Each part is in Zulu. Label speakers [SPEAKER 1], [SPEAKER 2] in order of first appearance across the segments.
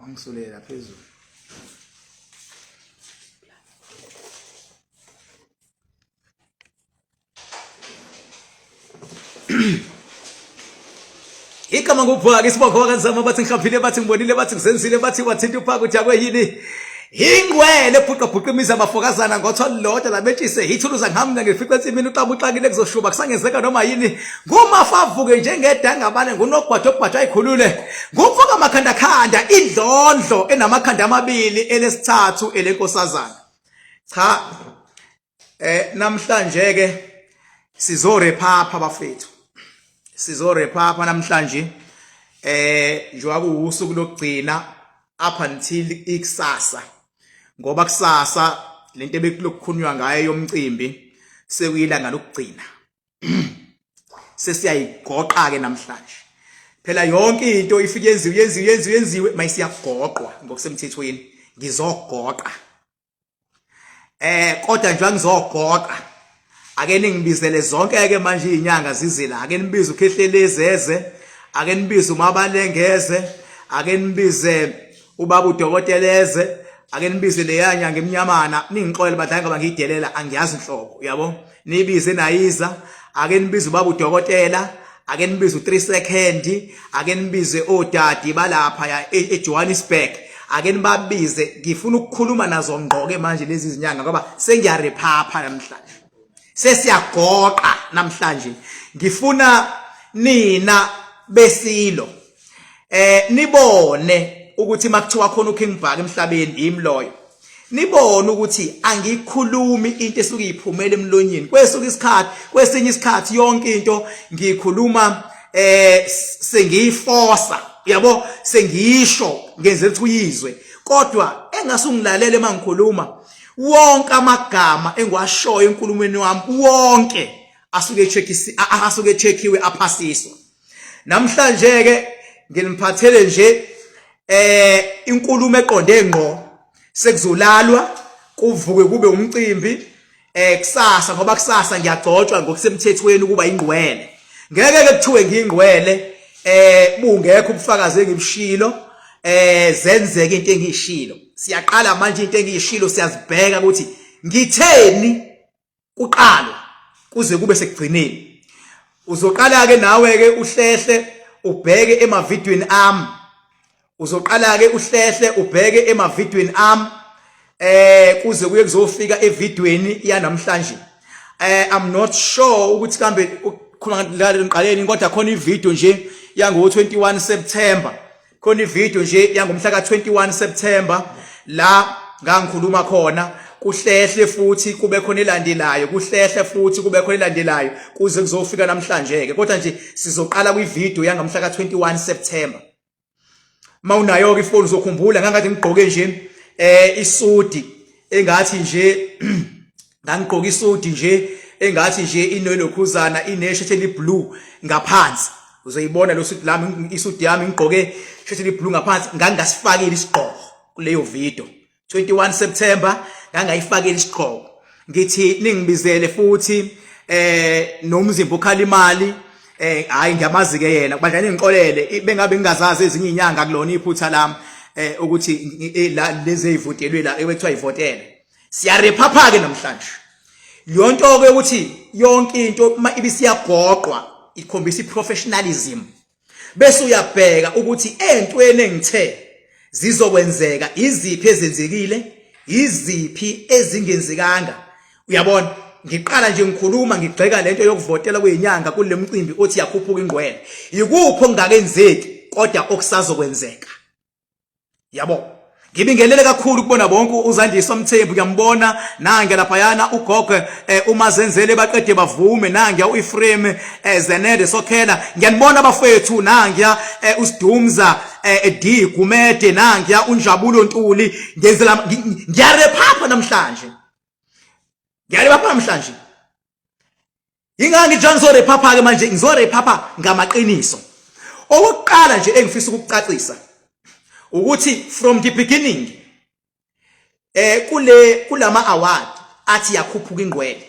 [SPEAKER 1] Angisulela phezulu. Igama ngubhuka isibongo kanzama bathi ngihlaphile bathi ngibonile bathi ngizenzile bathi wathinta uphaka uthi akweyini ingwele ebhuqa imizi abafokazana ngotholodwa labetshise ithuluza ngihamna ngefiqa ensimini uqaba uxakile kuzoshuba kusangenzeka noma yini ngumafa avuke njengedanga abane ngunogwadogwadwa ayikhulule ngumfoka amakhanda khanda indlondlo enamakhanda amabili elesithathu elenkosazana cha namhlanje ke sizorephapha bafethu sizorephapha namhlanje njengoba kuusuku lokugcina up until ikusasa ngoba kusasa lento ebekulokukhulunywa ngayo yomcimbi sekuyilanga lokugcina sesiyayigoqa ke namhlanje phela yonke into ifike yenziwe mayisiyagoqwa ngokusemthethweni ngizogoqa kodwa nje ngizogoqa ake ningibizele zonke ke manje izinyanga zizila ake nibize ukhehlelezeze ake nibize umabalengeze ake nibize ubaba udokoteleze ake nibize leyanyanga eminyamana ningixolele badla ngoba ngiyidelela angiyazi inhlobo uyabo nibize nayiza ake nibize ubaba udokotela ake nibize u3 second ake nibize odadi balapha ya eJohannesburg ake nibabize ngifuna ukukhuluma nazo ngqoke manje lezi zinyanga ngoba sengiyarephapha namhlanje sesiyagoqa namhlanje ngifuna nina besilo nibone ukuthi makuthiwa khona uKingBhaka emhlabeni imloyo nibone ukuthi angikhulumi into esuke iphumela emlonyeni kwesinye isikhathi yonke into ngikhuluma sengiyiforsa yabo sengiyisho ngenzela ukuthi uyizwe kodwa engasungilalele mangikhuluma wonke amagama engwashoyo enkulumweni wami wonke asuke checkiwe aphasiswa namhlanje ke nginiphathele nje inkulumo eqonde ngqo sekuzolalwa kuvuke kube umcimbi kusasa ngoba kusasa ngiyagcotshwa ngokusemthethweni kuba ingqwele ngeke ke kuthiwe ngingqwele bungekho ubufakazi engibishilo zenzeke into engishilo siyaqala manje into engishilo siyazibheka ukuthi ngitheni kuqalo kuze kube sekugcineni uzoqala ke nawe ke uhlehle ubheke emavidweni ami uzoqala ke uhlehle ubheke emavidweni ami kuze kuye kuzofika evidweni yanamhlanje I'm not sure ukuthi kambe ukukhuluma ngiqaleni kodwa khona ivideo nje yango 21 September khona ivideo nje yangomhla ka21 September la ngangikhuluma khona kuhlehle futhi kube khona elandelayo kuhlehle futhi kube khona elandelayo kuze kuzofika namhlanje ke kodwa nje sizoqala kwivideo yangamhla ka21 September mawunayo ke ifoni uzokhumbula ngangathi ngigqoke nje isudi engathi nje ngangigqoka isudi nje engathi nje inolokhuzana ineshirt eliblue ngaphansi uzoyibona lo suit lami isudi yami ngigqoke shirt eliblue ngaphansi ngangasifakile isigqoko kuleyo video 21 September ngangayifakile isigqoko ngithi ningibizele futhi nomzimba okhala imali hayi ngiyamazi ke yena kubandla ningiqolele bengabe ngingazazi ezinye inyanga kulona iphutha lami ukuthi lezi ezivotelwe la ekuthiwa ivotele siyarephapha ke namhlanje yonto ke ukuthi yonke into ibisiyagoqwa ikhombisa iprofessionalism bese uyabheka ukuthi entweni engithe zizokwenzeka iziphi ezenzekile iziphi ezingenzekanga uyabona ngiqala nje ngikhuluma ngigxeka lento yokuvotela kwezinyanga kule mcimbi othi yakhuphuka ingqwele yikupho ngakenzeki kodwa okusazokwenzeka yabo ngibingelele kakhulu kubona bonke uzandiswa Mthembu ngiyambona nange lapha yana ugogo umazenzele baqede bavume nange uEfrem Zenede Sokhela ngiyanibona abafethu nange uSidumza D Gumede nange uNjabulo Ntuli ngenzela ngiyarephapha namhlanje Ingangi Johnson papa ke manje ngizorephapha ngamaqiniso okokuqala nje engifisa ukucacisa ukuthi from the beginning kulama award athi yakhuphuka ingqwele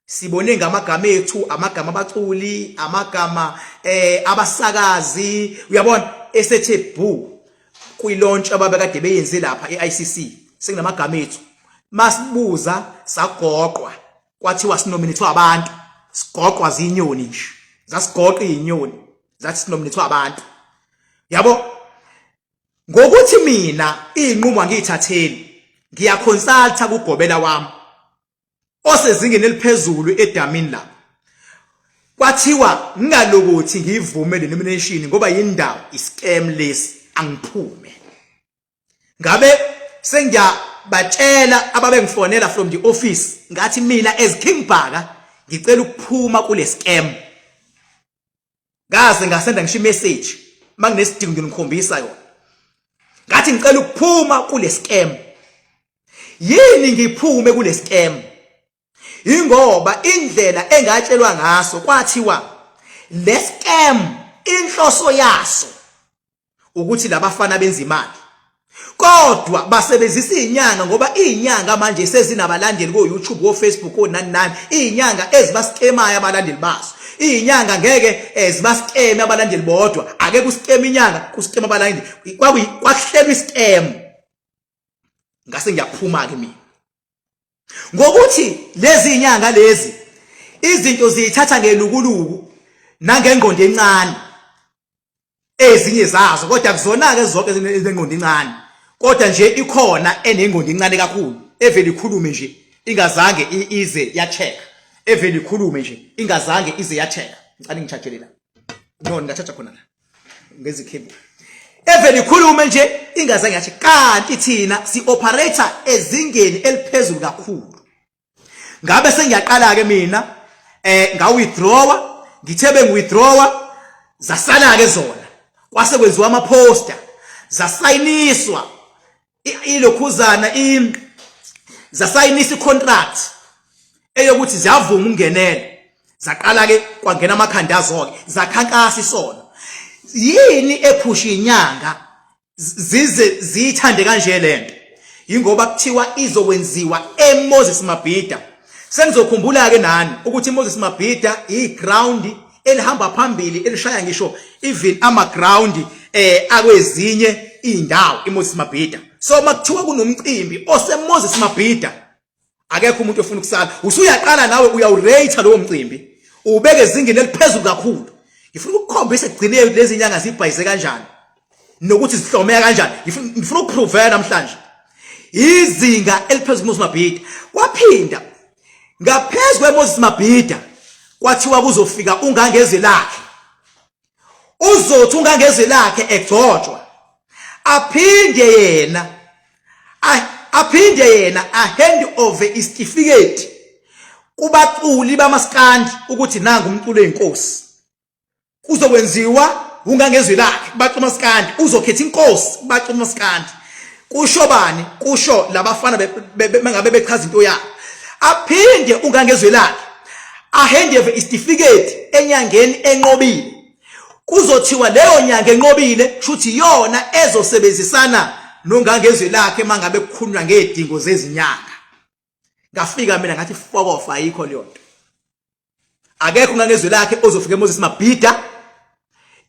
[SPEAKER 1] sibone ngamagama ethu amagama abaculi amagama abasakazi uyabona esethe boo kwi-launch ababekade beyenze lapha e-ICC senginamagama ethu masibuza sagoqwa kwathiwa sinominate abantu sigoqwa zinyoni nje zasigoqa izinyoni zathi sinominate abantu yabo ngokuthi mina inqumo angiyithatheli ngiyaconsulta kugobela wami osezingeni eliphezulu edamini lapha kwathiwa ngingalokuthi ngivume le nomination ngoba yindawo iscam less angiphume ngabe sengiyabatshela ababengifonela from the office ngathi mina as King Bhaka ngicela ukuphuma kule scam ngaze ngasenda ngisho message manginesidingo nginikhombisa yona ngathi ngicela ukuphuma kule scam yini ngiphume kule scam ingoba indlela engatshelwa ngaso kwathiwa le scam inhloso yaso ukuthi labafana benza imali kodwa basebenzisa izinyanga ngoba izinyanga manje sezinabalandeli ko YouTube ko Facebook ko nani izinyanga ezibaskemayo abalandeli baso izinyanga ngeke zibaskeme abalandeli bodwa ake kuscam inyanga kuscam abalandeli kwahlelwa iscam ngase ngiyaphuma ke mina ngokuthi lezi inyanga lezi izinto ziyithatha ngelukuluku nangengqondo encane ezinye zazo kodwa kuzona ke zonke ezingqondo encane kodwa nje ikhona enengqondo encane kakhulu evela ikhulume nje ingazange ize yacheka evela ikhulume nje ingazange ize yacheka ngicela ngichathelela no ngingachacha khona la ngezikhembu evela ikhulume nje ingazange yacheka kanti thina si operator ezingeni eliphezulu kakhulu ngabe sengiyaqala ke mina nga withdrawa ngithebe ngiwithdrawa zasala ke zona kwase kwenziwa ama poster zasayiniswa ilokhuzana zasayinisa icontract eyokuthi ziyavuma ungenela zaqala ke kwangena amakhanda azoke zakhankasa isona yini ephusha inyanga zize zithande kanje lento ingoba kuthiwa izokwenziwa eMoses Mabhida sengizokhumbula ke nani ukuthi iMoses Mabhida iground elihamba phambili elishaya ngisho even ama ground akwezinye indawo iMoses Mabhida so makuthiwa kunomcimbi oseMoses Mabhida akekho umuntu ofuna ukusala usuyaqala nawe uyawurate lowo mcimbi ubeke ezingeni eliphezulu kakhulu ngifuna ukukhombisa egcine lezi inyanga zibhayise kanjani nokuthi zihlomeka kanjani ngifuna ukuprove namhlanje izinga eliphezulu kuMoses Mabhida kwaphinda ngaphezulu kweMoses Mabhida kwathiwa kuzofika ungangeze lakhe uzothi ungangeze lakhe egcotshwa aphinde yena a hand over certificate kubaculi bamaskandi ukuthi nanga umculo wenkosi kuzokwenziwa ungangezwe lakhe bacula maskandi uzokhetha inkosi bacula maskandi kusho bani kusho labafana bengabe bechaza into yabo aphinde ungangezwe lakhe a hand over certificate enyangeni enqobile kuzothiwa leyo nyanga enqobile kushuthi yona ezosebenzisana nongangezwe lakhe mangabe kukhulunywa ngedingo zezinyanga ngafika mina ngathi fuck off ayikho leyo nto akekho ungangezwe lakhe ozofika eMoses Mabhida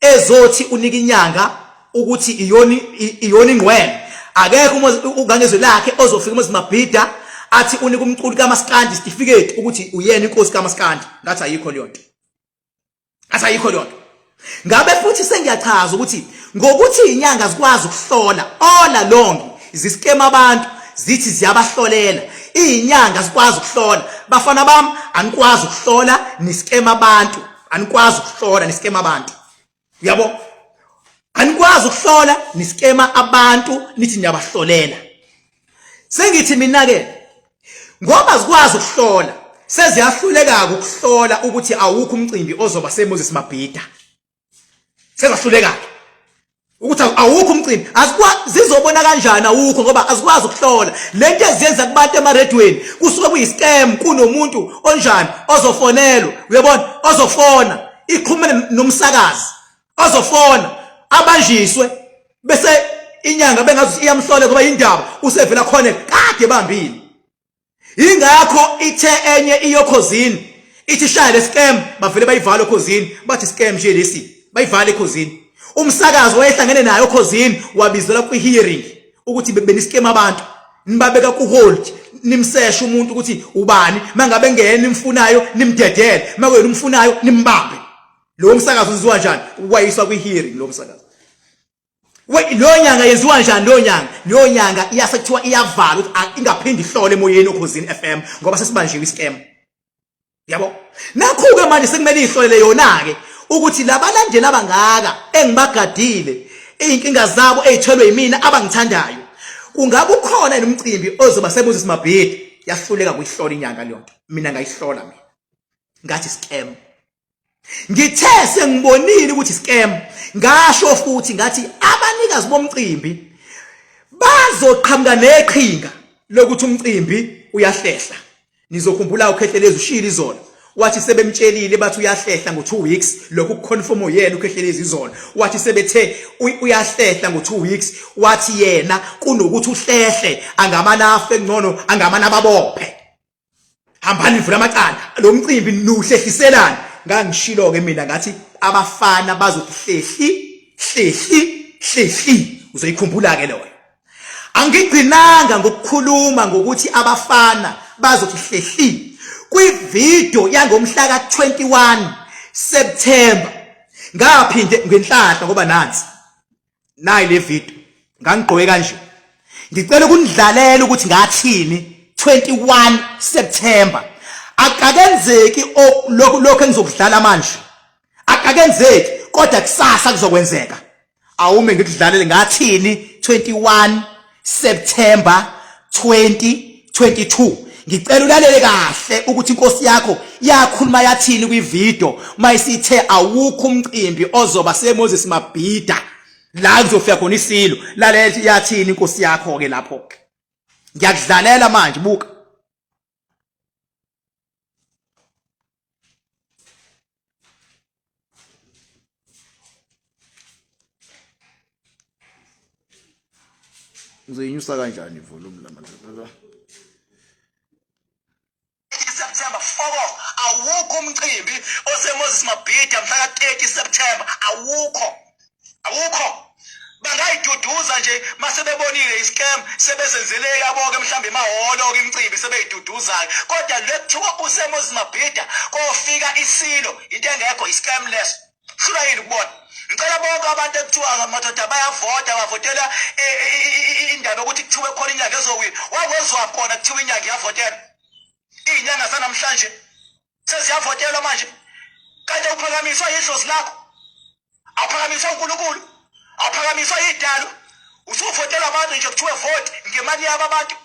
[SPEAKER 1] ezothi unika inyanga ukuthi iyoni ingqwele akekho ungangezwe lakhe ozofika eMoses Mabhida athi unika umculi kaMaskandi certificate ukuthi uyena inkosi kaMaskandi ngathi ayikho leyo nto ayikho leyo nto ngabe futhi sengiyachaza ukuthi ngokuthi inyanga zikwazi ukuhlola all along ziskema abantu zithi ziyabahlolela izinyanga zikwazi ukuhlola bafana bami anikwazi ukuhlola niskema abantu anikwazi ukuhlola niskema abantu yabo anikwazi ukuhlola niskema abantu nithi niyabahlolela sengithi mina ke ngoba zikwazi ukuhlola seziyahluleka ukuhlola ukuthi awukho umcimbi ozoba seMoses Mabhida sezahluleka ukuthi awukho umcimbi zizobona kanjani awukho ngoba azikwazi ukuhlola lento eziyenza kubantu emaredweni kusuke kuyiscam kunomuntu onjani ozofonelwa uyabona ozofona iqhumene nomsakazi ozofona abanjiswe bese inyanga bengazi iyamhlola ngoba indaba usevela khona kade bambile ingakho ithe enye iyokhozini ithi shaya le scam bavele bayivala ekhozini bathi scam nje lesi bayivala ekhozini Umsakazo wayehlangene nayo khosini wabizelwa kwi-hearing ukuthi benisikema abantu nibabeka ku-hold nimseshe umuntu ukuthi ubani mangabe ngene nimfunayo nimdedele makwena umfunayo nimbambe. Lo msakazo uziwa njani? Wayiswa kwi-hearing lo msakazo. Lo nyanga yenziwa njani lo nyanga? Lo nyanga iyasekuthiwa iyavala ukuthi ingaphindi ihlole emoyeni okhosini FM ngoba sesibanjiwe iscam. Yabo? Nakho-ke manje sekumele ihlole yona-ke ukuthi labalandeli abangaka engibagadile iy'nkinga zabo ey'thelwe yimina abangithandayo. Kungabe ukhona nomcimbi ozoba seMoses Mabhida? Yahluleka kuyihlola inyanga leyo nto. Mina ngayihlola mina. Ngathi scam. Ngithe sengibonile ukuthi scam. Ngasho futhi ngathi abanikazi bomcimbi bazoqhamuka neqhinga lokuthi umcimbi uyahlehla. Nizokhumbula uKhehlelezi ushila izolo. Wathi sebemtshelile bathi uyahlehla ngo2 weeks lokhu kuconfirm yena uKhehlelezi izolo. Wathi sebethe uyahlehla ngo2 weeks wathi yena kunokuthi uhlehle angamanafu engcono angamanababophe. Hambani ivula amacala lo mcimbi nuhlehliselana. Ngangishilo ke mina ngathi abafana bazokuhlehli uzoyikhumbula ke loyo. Angigcinanga ngokukhuluma ngokuthi abafana bazokuhlehli kwivideo yangomhla ka21 September. Ngaphinde ngenhlahla ngoba nansi nayi le video ngangigqoke kanje. Ngicela ukunidlalela ukuthi ngathini 21 September. Akakenzeki lokho engizokudlala manje. Akakenzeki kodwa kusasa kuzokwenzeka. Awume ngikudlalele ngathini 21 September 2022. Ngicela ulalele kahle ukuthi inkosi yakho yakhuluma yathini kwivideo mayisithe awukho umcimbi ozoba seMoses Mabhida la kuzofika khona isilo. Lalela yathini inkosi yakho ke lapho. Ngiyakudlalela manje buka. Ngizoyinyusa kanjani ivolume lamanje? September 4 awukho umcimbi oseMoses Mabhida mhla ka30 September awukho bangayiduduza nje masebebonile iscam sebezenzele yabo ke mhlambe emahholo ke imicimbi sebeyiduduzayo kodwa lekuthiwa useMoses Mabhida kofika isilo into engekho iscamless shula yini kubona. Ngicela bonke abantu ekuthiwa ngamadoda bayavota bavotela indaba ukuthi kuthiwe khona inyanga ezowina wawezwa khona kuthiwa inyanga iyavotela. Inyanga sanamhlanje seziyavotelwa manje kanti uphakamiswa yidlozi lakho aphakamiswa uNkulunkulu aphakamiswa idalo usuvotela abantu nje kuthiwe vote ngemali yabo abantu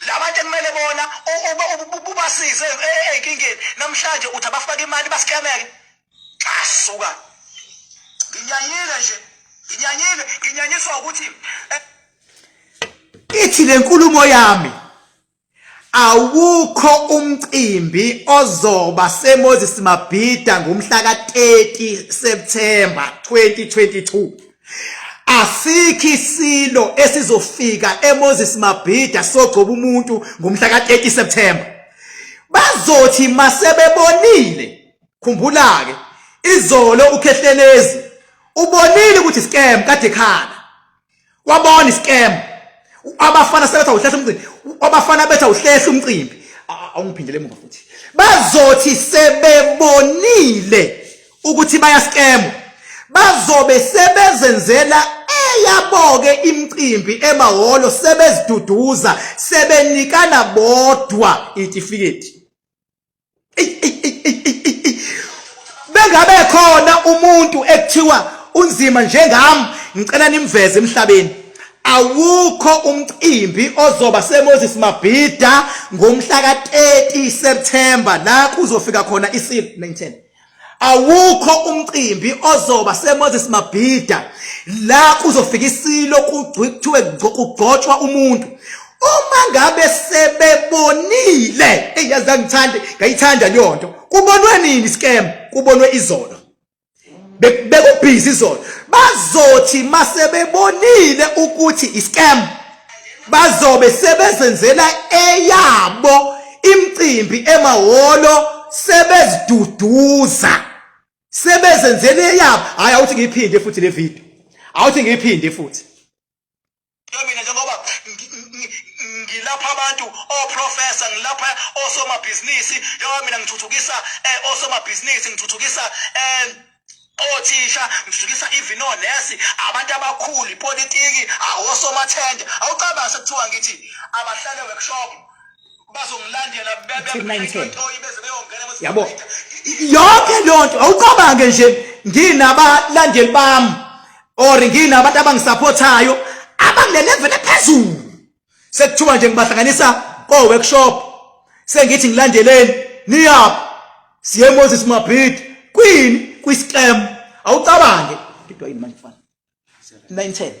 [SPEAKER 1] labantu ekumele bona ubasize enkingeni namhlanje uthi abafaka imali basikemeke asuka nginyanyiswa ukuthi ithi le nkulumo yami awukho umcimbi ozoba seMoses Mabhida ngomhla ka30 September 2022. Asikho isilo esizofika eMoses Mabhida sogcoba umuntu ngomhla ka30 September. Bazothi masebebonile khumbula ke izolo uKhehlelezi ubonile ukuthi scam kade khala. Wabona iscam. Abafana sebetha uhlehla umcimbi. Abafana betha uhlehla umcimbi. Awungiphindele emuva futhi. Bazothi sebebonile ukuthi bayascam. Bazobe sebezenzela eyaboke imicimbi emahholo sebeziduduza sebenikana bodwa itifiketi. Bengabe khona umuntu ekuthiwa unzima njengami ngicela nimveze emhlabeni. Awukho umcimbi ozoba seMoses Mabhida ngomhla ka30 September la kuzofika khona isilo 1910. Awukho umcimbi ozoba seMoses Mabhida la kuzofika isilo kuthiwe kugcotshwa umuntu. Uma ngabe sebebonile eyazi ngayithanda leyo nto. Kubonwe nini scam? Kubonwe izolo. Bekubhizi izolo. Bazothi masebebonile ukuthi iscam bazobe sebezenzela eyabo imicimbi emahholo sebeziduduza sebezenzele yabo. Hayi awuthi ngiphinde futhi le video. Awuthi ngiphinde futhi.
[SPEAKER 2] Mina njengoba ngilapha abantu oprofessor ngilapha osomabhizinisi njengoba mina ngithuthukisa osomabhizinisi ngithuthukisa othisha ngithuthukisa even onesi abantu abakhulu ipolitiki osomathende awucabanga sekuthiwa ngithi abahlale workshop bazongilandela bebe
[SPEAKER 1] yabo yonke lonto awucabange nje nginabalandeli bami or nginabantu abangisupportayo abangile level ephezulu sekuthiwa nje ngibahlanganisa ko workshop sengithi ngilandeleni niyaphi siye Moses Mabhida kwini kwiscam awucabange ngidwa yini manje mfana 910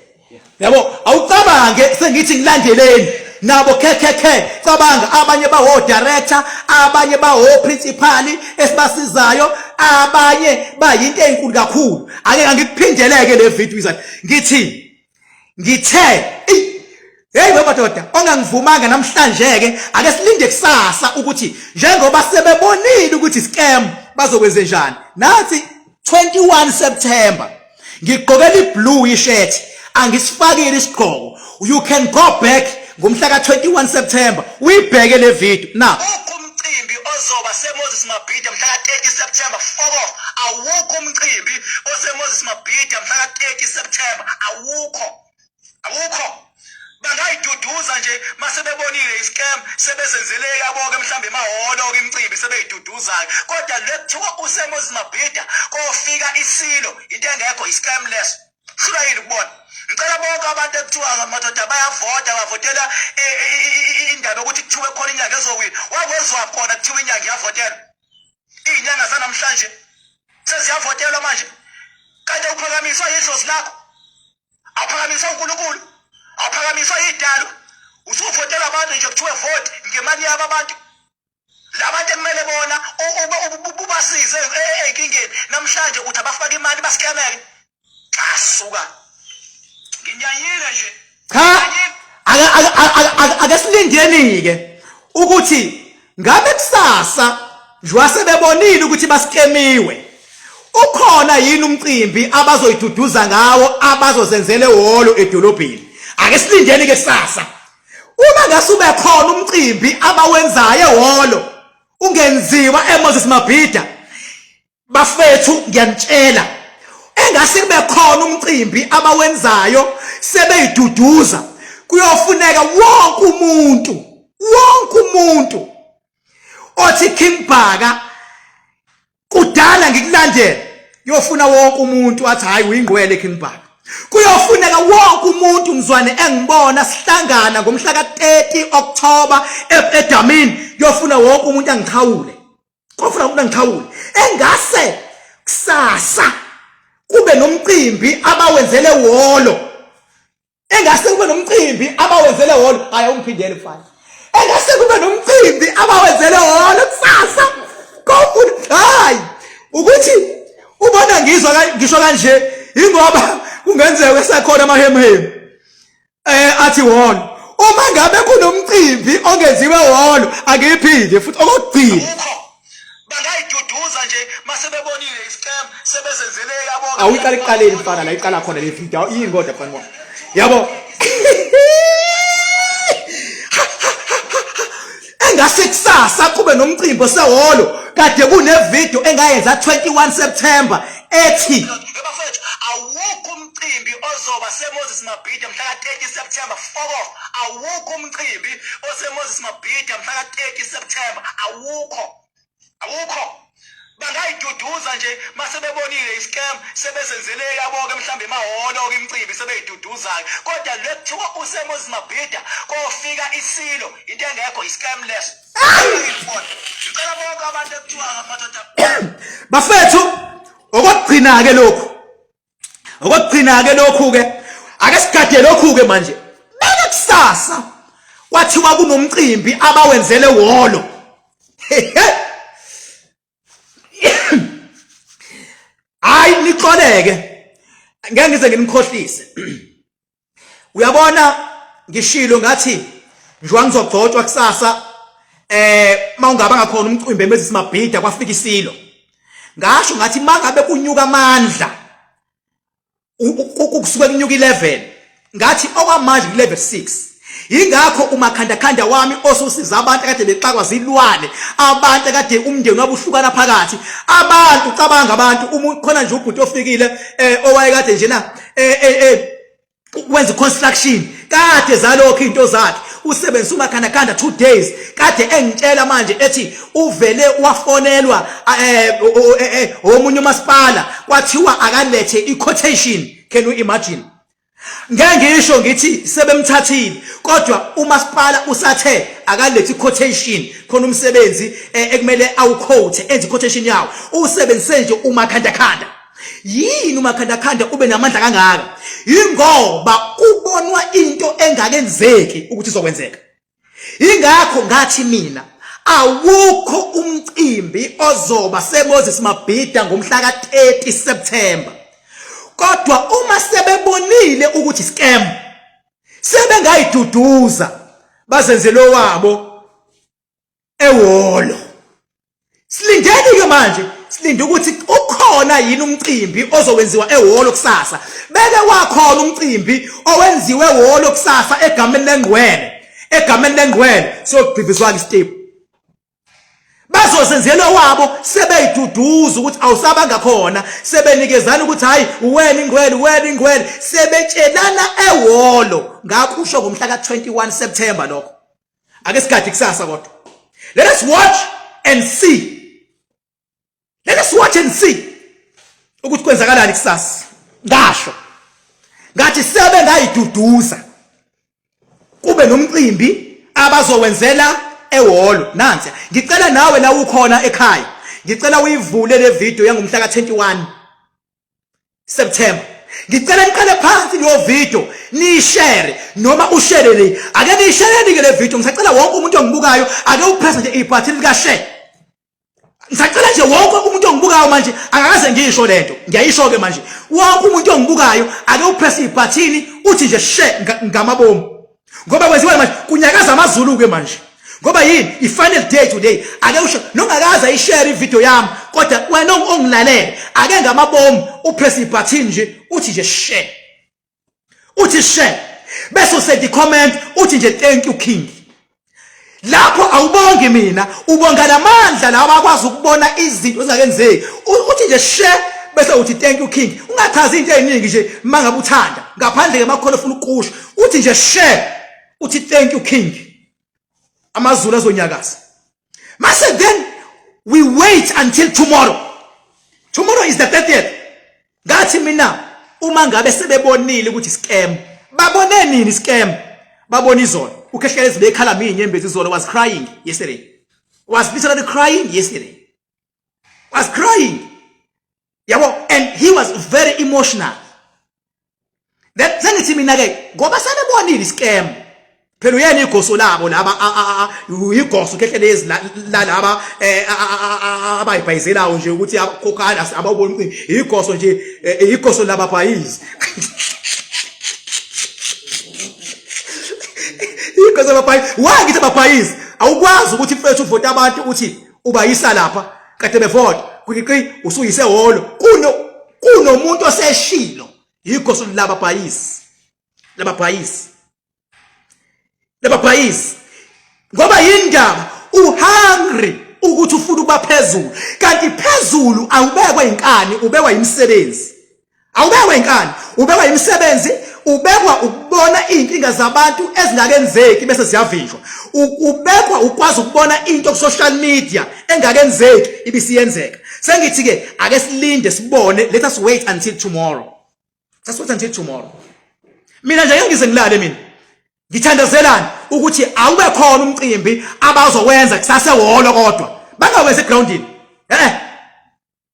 [SPEAKER 1] yabo awucabange sengithi ngilandeleni nabo khekhe cabanga abanye bawo director abanye bawo principal esibasizayo abanye bayinto enkulu kakhulu ake ngikuphindeleke le video izathu ngithe hey babadoda ongangivumanga namhlanje ke ake silinde kusasa ukuthi njengoba sebebonile ukuthi scam bazokwenza njani nathi 21 September ngigqokela iblue ishirt angisifakile isigqoko you can go back ngomhla ka 21 September uyibheke le video now
[SPEAKER 2] umcimbi ozoba seMoses Mabhida mhla ka 30 September foko awukho umcimbi oseMoses Mabhida mhla ka 30 September awukho bangayiduduza nje masebebonile iscam sebezenzele yabo-ke mhlambe emahholo-ke imicimbi sebeyiduduzayo kodwa lekuthiwa useMoses Mabhida kofika isilo into engekho iscam leso hlula yini ukubona ngicela bonke abantu ekuthiwa madoda bayavota bavotela indaba yokuthi kuthiwe khona inyanga ezowina wakwezwa khona kuthiwa inyanga iyavotela iy'nyanga zanamhlanje seziyavotelwa manje kanti uphakamiswa yidlozi lakho awuphakamiswa uNkulunkulu awuphakamiswa idalo usuvotela abantu nje kuthiwe vote ngemali yabo abantu labantu ekumele bona ubasize enkingeni namhlanje uthi abafaka imali basikameke asuka nginyanyile nje
[SPEAKER 1] cha ake silindeni ke ukuthi ngabe kusasa nje sebebonile ukuthi baskemiwe ukhona yini umcimbi abazoyiduduza ngawo abazozenzele holo edolobheni ake silindeni ke kusasa uma ngasube khona umcimbi abawenzayo holo ungenziwa eMoses Mabhida bafethu ngiyanitshela engase kube khona umcimbi abawenzayo sebeyiduduza kuyofuneka wonke umuntu othi King Bhaka kudala ngikulandela yofuna wonke umuntu athi hayi uyingqwele King Bhaka kuyofuneka wonke umuntu mzwane engibona sihlangana ngomhla ka 30 October eDamini yofuna wonke umuntu angikhawule kufuna umuntu angikhawule engase kusasa kube nomcimbi abawenzele holo engase kube nomcimbi abawenzele holo hayi ungiphindele mfana engase kube nomcimbi abawenzele holo kusasa komuntu hayi ukuthi ubona ngisho kanje ingoba kungenzeka esakhona amahemhem athi holo uma ngabe kunomcimbi ongenziwe holo akephinde futhi okugcina
[SPEAKER 2] bangayiduduza nje masebebonile iscam sebezenzele yabo
[SPEAKER 1] awuyiqala iqaleni mfana la iqala khona le video yini kodwa mfana wami yabo engase kusasa kube nomcimbi oseholo kade kune video engayenza 21 September ethi
[SPEAKER 2] bafethu awukho umcimbi ozoba seMoses Mabhida mhla ka 30 September foko awukho umcimbi oseMoses Mabhida mhla ka 30 September awukho bangayiduduza nje masebebonile iscam sebezenzele yabo-ke mhlambe emahholo-ke imicimbi sebeyiduduzayo kodwa lekuthiwa useMoses Mabhida kofika isilo into engekho iscam leso ngicela bonke abantu ekuthiwa madoda
[SPEAKER 1] bafethu okugcina-ke lokhu-ke ake sigade lokhu-ke manje beke kusasa kwathiwa kunomcimbi abawenzele holo hayi nixoleke ngeke ngize nginikhohlise uyabona ngishilo ngathi njengoba ngizogcotshwa kusasa mawungaba ngakhona umcimbi eMoses Mabhida kwafika isilo ngasho ngathi mangabe kunyuka amandla ukusuka kunyuka 11 ngathi okwamanje level 6 ingakho umakhandakhanda wami osusiza abantu kade bexakwa zilwane abantu kade umndeni wabuhlukana phakathi abantu cabanga abantu khona nje ubhuti ofikile owayekade njena wenza construction kade zalokho into zakhe usebenzisa umakhandakhanda 2 days kade engitshela manje ethi uvele wafonelwa omunye umasipala kwathiwa akalethe iquotation. Can you imagine? Ngeke ngisho ngithi sebemthathile kodwa umasipala usathe akalethi quotation khona umsebenzi ekumele awuquote enze quotation yawo usebenzise nje umakhandakhanda. Yini umakhandakhanda ube namandla kangaka? Ingoba kubonwa into engakenzeki ukuthi izokwenzeka. Ingakho ngathi mina awukho umcimbi ozoba seMoses Mabhida ngomhla ka-30 September. Kodwa uma sebebonile ukuthi scam sebengayiduduza bazenzelo wabo ewolo. Silindeni ke manje silinde ukuthi ukhona yini umcimbi ozowenziwa ewolo kusasa. Beke wakhona umcimbi owenziwe ewolo kusasa egameni lengcwele sokugqibizwa istep. Bazosenzelo wabo sebeyiduduza ukuthi awusabanga khona sebenikezana ukuthi hayi wena ingcwele sebetshelana ewolo ngakusho ngomhla ka-21 September lokho. Ake sikhathi kusasa kodwa. Let us watch and see ukuthi kwenzakalani kusasa. Ngasho ngathi sebengayiduduza kube nomcimbi abazowenzela ewolo. Nansi ngicela nawe la ukhona ekhaya ngicela uyivule le video yangomhla ka-21 September. Ngicela niqale phansi leyo video ni-share noma ushare le. Ake ni-share ke le video. Ngisacela wonke umuntu ongibukayo ake upress nje ibutton lika-share. Ngisacela nje wonke umuntu ongibukayo manje angakaze ngisho lento. Ngiyayisho ke manje. Wonke umuntu ongibukayo ake upress ibutton uthi nje share ngamabomu. Ngoba kwenziwa manje kunyakaza amazulu ke manje. Ngoba yini i-final day today ake usho nongakaza i-share i-video yami kodwa wena ongilalele ake ngamabomu upress ibutton nje uthi nje share. Uthi share bese usethi comment uthi nje thank you king. Lapho awubongi mina ubonga lamandla lawa bakwazi ukubona izinto ezingakenzeki. Uthi nje share bese uthi thank you king. Ungachazi into eziningi nje mangabe uthanda ngaphandle ke makhono ufuna ukusho uthi nje share uthi thank you king. Amazulu azonyakaza. Mase then we wait until tomorrow. Tomorrow is the 30th. Ngathi mina uma ngabe sebebonile ukuthi scam. Babone nini scam? Babona izolo. Ukhehlelezi bekhala minyembezi izolo was crying yesterday. Was literally crying yesterday. Was crying. Yabo, and he was very emotional. That sengithi mina ke ngoba sebebonile scam. Phela uyena igoso labo laba igoso khehlelezi laba abayibhayizelayo nje ukuthi akhokhana abawubona igoso nje igoso laba bhayizi. Igoso lababhayizi wangithi ababhayizi awukwazi ukuthi mfethu uvote abantu uthi ubayisa lapha kade bevote kuyiqi usuyise holo kunomuntu oseshilo igoso lababhayizi ngoba yindaba uhungry ukuthi ufuna ukuba phezulu kanti phezulu awubekwe inkani ubekwa imisebenzi ubekwa ukubona inkinga zabantu ezingakenzeki bese ziyavinjwa ubekwa ukwazi ukubona into ku social media engakenzeki ibisiyenzeka sengithi ke ake silinde sibone let us wait until tomorrow mina nje ngize ngilale mina ngithandazelani ukuthi awube khona umcimbi abazowenza kusase wolo kodwa bangawenza egroundini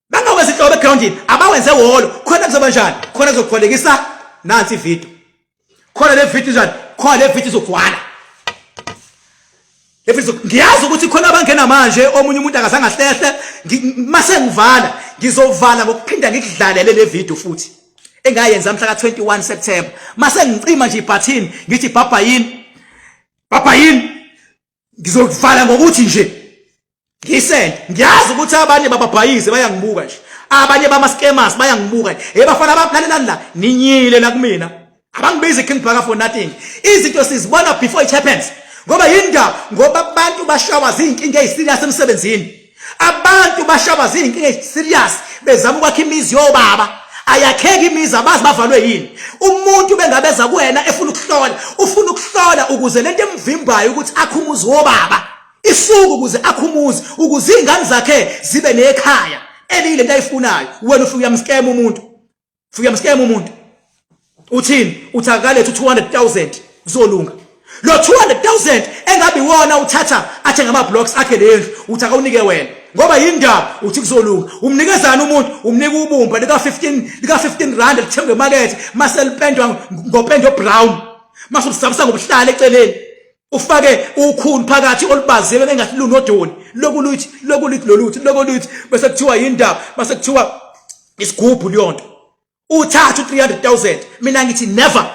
[SPEAKER 1] bangawenza ihlobo egroundini abawenze wolo khona kuzoba njani khona kuzokhwelekisa nansi video khona le video njani khona le video izogcwala le video ngiyazi ukuthi khona abangena manje omunye umuntu akazange ahlehle mase ngivala ngizovala ngokuphinda ngikudlalele le video futhi engayenza mhla ka-21 September mase ngicima nje ibutton ngithi baba yini ngizokuvala ngokuthi nje ngisend ngiyazi ukuthi abanye bababhayize bayangibuka nje abanye bama scammers bayangibuka bafana abalalela la ninyile la kumina abangibizi King Bhaka for nothing izinto sizibona before it happens ngoba yindaba ngoba abantu bashawa izinkinga eziserious emsebenzini abantu bashawa izinkinga eziserious bezama ukwakha imizi yobaba ayakheka imizi abazi bavalwe yini umuntu bengabeza kuwena ufuna ukuhlola ukuze lento emvimbayo ukuthi akhumuzi wobaba isuku ukuze akhumuzi ukuze ingane zakhe zibe nekhaya elile into ayifunayo wena ufika uyamscam umuntu uthini uthakalethe 200,000 kuzolunga lo 200,000 engabe wona uthatha athe ngama blocks akhe lendlu uthaka unike wena ngoba yindaba uthi kuzolunga umnikezana umuntu umnika ubumba lika 15 rand lithenge emarket maselipendwa ngopendo brown masubusabisa ngobuhlala eceleni ufake ukhuni phakathi olubaziwe engathi lunodoni lokuluthi bese kuthiwa yindaba bese kuthiwa isigubhu liyonto uthatha 300,000 mina ngithi never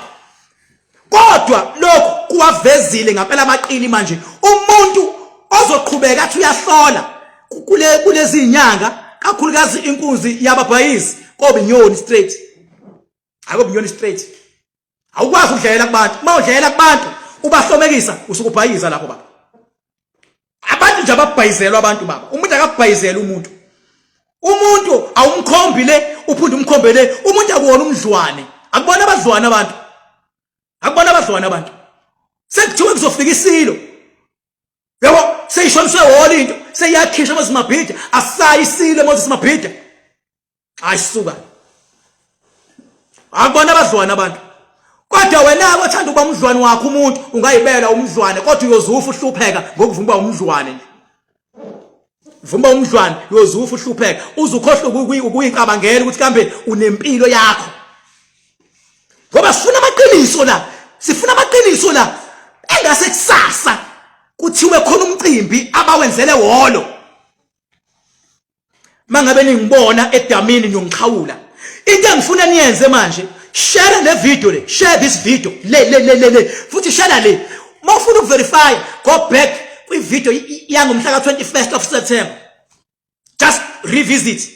[SPEAKER 1] kodwa lokho kuwavezile ngempela amaqili manje umuntu ozoqhubeka athi uyahlola kulezi inyanga kakhulukazi inkunzi yababhayisi kobe inyoni straight akobe inyoni straight awukwazi ukudlela kubantu mawudlela kubantu ubahlomekisa usukubhayiza lapho baba abantu nje ababhayizelwa abantu baba umuntu akabhayizela umuntu awumkhombile uphinde umkhombele umuntu akuwona umdlwane akubona abadlwane abantu sekuthiwe kuzofika isilo yabo seyishoniswe wona into seyakhishwa emazimabhida asayi isilo emazimabhida ayisuka akubona abadlwane abantu kodwa wena othanda ukuba umdlwane wakho umuntu ungayibela umdlwane kodwa uyozufa uhlupheka ngokuvumba umdlwane vumba umdlwane uyozufa uhlupheka uzukhohlwa ukuyicabangela ukuthi kambe unempilo yakho ngoba sifuna amaqiniso la engase kusasa kuthiwe khona umcimbi abawenzele wolo mangabe ningibona edamini niyongikhawula into engifuna niyenze manje share le video share this video le futhi share le mawufuna ukuverify go back kwi video yangomhla ka 21st of September just revisit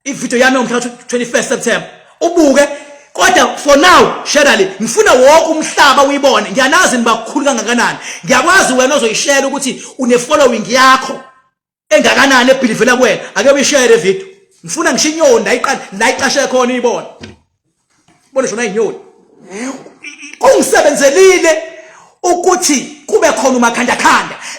[SPEAKER 1] ivideo yami ngomhla ka 21st September ubuke kodwa for now share le ngifuna wonke umhlaba uyibone ngiyanazi nibakhulu kangakanani ngiyakwazi wena ozoyishare ukuthi une following yakho engakanani ebhilivela kuwena ake uyishare le video ngifuna ngishinyoni layiqashe khona uyibone bona shona inyoni kungisebenzelile ukuthi kube khona umakhanda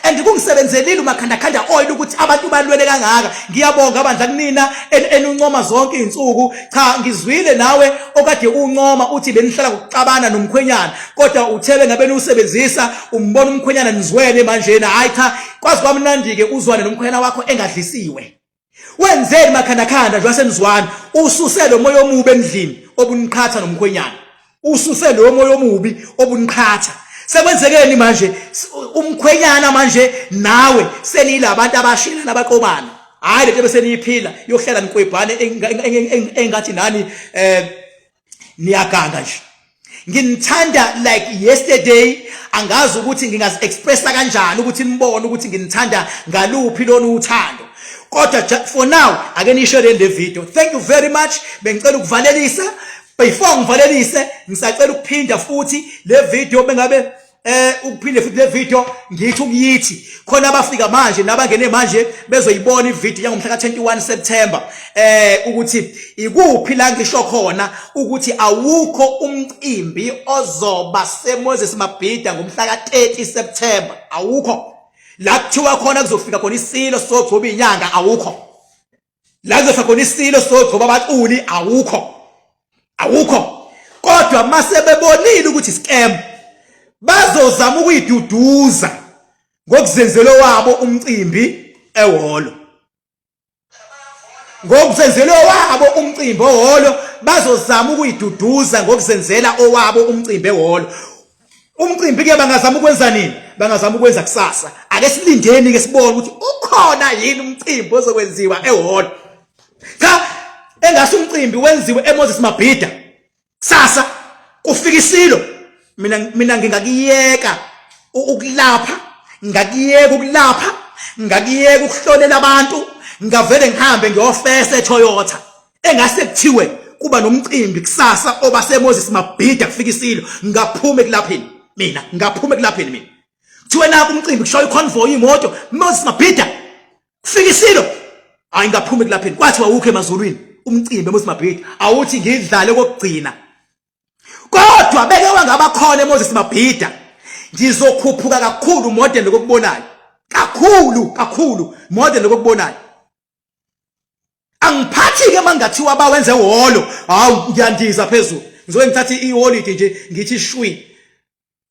[SPEAKER 1] and kungisebenzelile umakhanda oil ukuthi abantu balwele kangaka ngiyabonga abandla kunina enuncoma zonke izinsuku cha ngizwile nawe okade uncoma uthi benihlala ngokucabana nomkhwenyana kodwa uthebe ngabe usebenzisa umbona umkhwenyana nizwele manje hayi cha kwazi kwamnandi ke uzwane nomkhwenyana wakho engadlisiwe wenzeni makhanda nje wasenizwana ususele umoya omubi endlini obuniqhatha nomkhwenyana ususele umoya omubi obuniqhatha sekwenzekeni manje umkhwenyana manje nawe senile abantu abashila nabaqobana hayi lento bese niyiphila yohlela nikwebhane engathi nani niyaganga nje nginithanda like yesterday angazi ukuthi ngingazi expressa kanjani ukuthi nibone ukuthi nginithanda ngaluphi lona uthando kodwa for now ake nishare le video thank you very much bengicela ukuvalelisa before ngivalelise ngisacela ukuphinda futhi le video bengabe ukuphinde futhi le video ngithi ukuyithi khona abafika manje nabangene manje bezoyibona ivideo yangomhla ka 21 September ukuthi ikuphi la ngisho khona ukuthi awukho umcimbi ozoba seMoses Mabhida ngomhla ka 30 September awukho la kuthiwa khona kuzofika khona isilo sogcoba inyanga awukho la kuzofika khona isilo sogcoba abaculi awukho kodwa mase bebonile ukuthi scam bazozama ukuyiduduza ngokuzenzelo wabo umcimbi ehholo ngokuzenzelo wabo umcimbi ehholo bazozama ukuyiduduza ngokuzenzela owabo umcimbi ehholo umcimbi ke bangazama ukwenza nini bangazama ukwenza kusasa ake silindeni ke sibone ukuthi ukhona yini umcimbi ozokwenziwa ehholo cha engase umcimbi wenziwe eMoses Mabhida kusasa kufika isilo mina ngingakiyeka ukulapha ngakiyeka ukuhlolela abantu ngavele ngihambe ngiyofesa eToyota engase kuthiwe kuba nomcimbi kusasa oba seMoses Mabhida kufika isilo ngaphume kulapheni mina kuthiwe naku umcimbi kushoya iconvoy imoto Moses Mabhida kufika isilo hayi ngaphume kulapheni kwathi wawukho emazulwini umcimbi Moses Mabhida awuthi ngidlale kokugcina kodwa beke wangabakhona eMoses Mabhida ngizokhuphuka kakhulu model lokubonayo kakhulu model lokubonayo angiphathi ke mangathiwa bawenze holo hawu ngiyandiza phezulu ngizoke ngithathe iholiday nje ngithi shwi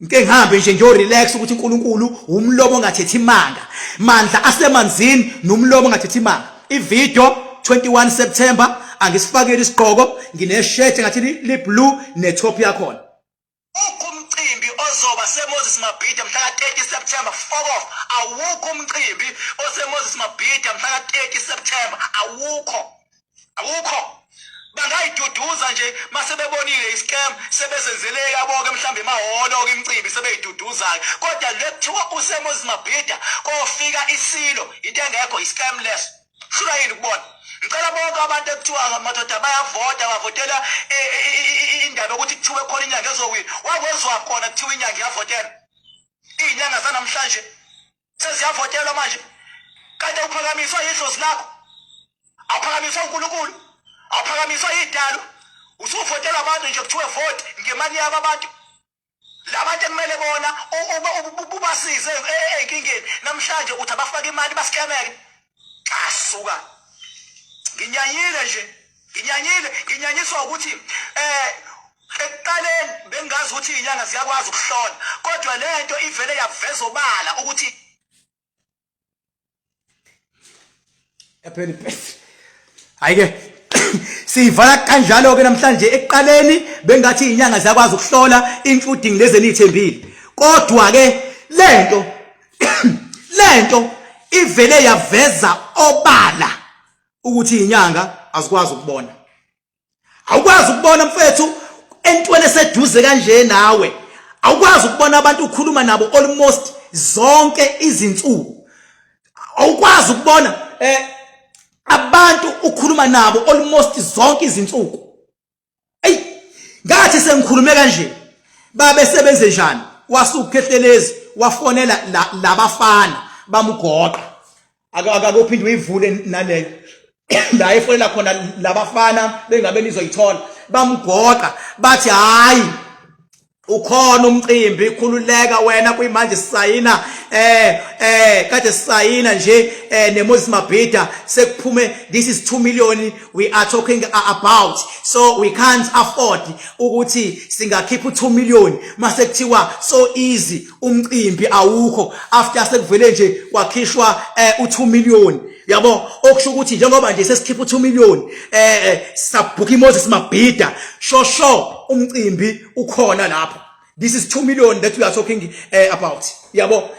[SPEAKER 1] ngike ngihambe nje ngiyo relax ukuthi uNkulunkulu umlomo ongathethi imanga mandla asemanzini nomlomo ongathethi imanga ivideo 21 September angisifakele isigqoko ngineshirt ngathi li blue netop yakhona
[SPEAKER 2] umcimbi ozoba seMoses Mabhida mhla ka 30 September fuck off awukho umcimbi oseMoses Mabhida mhla ka 30 September awukho bangayiduduza nje masebebonile iscam sebezenzele yabo ke mhlambe emahholo ke imicimbi sebeyiduduzayo kodwa lekuthiwa useMoses Mabhida kofika isilo into engekho iscam less shula yini ukubona ngicela bonke abantu ekuthiwa amadoda bayavota bavotela indaba ukuthi kuthiwe khona inyanga ezowina wakwezwa khona kuthiwa inyanga iyavotela inyanga zanamhlanje seziyavotelwa manje kanti uphakamiswa yidlozi lakho aphakamiswa uNkulunkulu aphakamiswa idalo usuvotela abantu nje kuthiwe vote ngemali yabo abantu labantu ekumele bona ubasize enkingeni namhlanje uthi abafaka imali baskemeke asuka nginyanyiswa ukuthi ekuqaleni bengazi ukuthi inyanga ziyakwazi ukuhlola kodwa lento ivele yaveza obala ukuthi
[SPEAKER 1] hayike sivala kanjalo ke namhlanje ekuqaleni bengathi inyanga ziyakwazi ukuhlola including lezi enithembile kodwa ke lento ivele yaveza obala ukuthi inyanga azikwazi ukubona awukwazi ukubona mfethu entweni eseduze kanje nawe awukwazi ukubona abantu ukhuluma nabo almost zonke izinsuku awukwazi ukubona abantu ukhuluma nabo almost zonke izinsuku ngathi sengikhulume kanje babe sebenze njani wasukhehlelezi wafonela labafana bamgoqa akakuphinde uyivule naleyo la efonela khona labafana bengabe nizoyithola bamgoqa bathi hayi ukhona umcimbi khululeka wena kuyimanje sisayina kade sisayina nje neMoses Mabhida sekuphume this is 2 million we are talking about so we can't afford ukuthi singakhipha 2 million mase kuthiwa so easy umcimbi awukho after sekuvele nje wakhishwa u2 million yabo okusho ukuthi njengoba nje sesikhipha u2 million sabhuka iMoses Mabhida sho umcimbi ukhona lapho this is 2 million that we are talking about yabo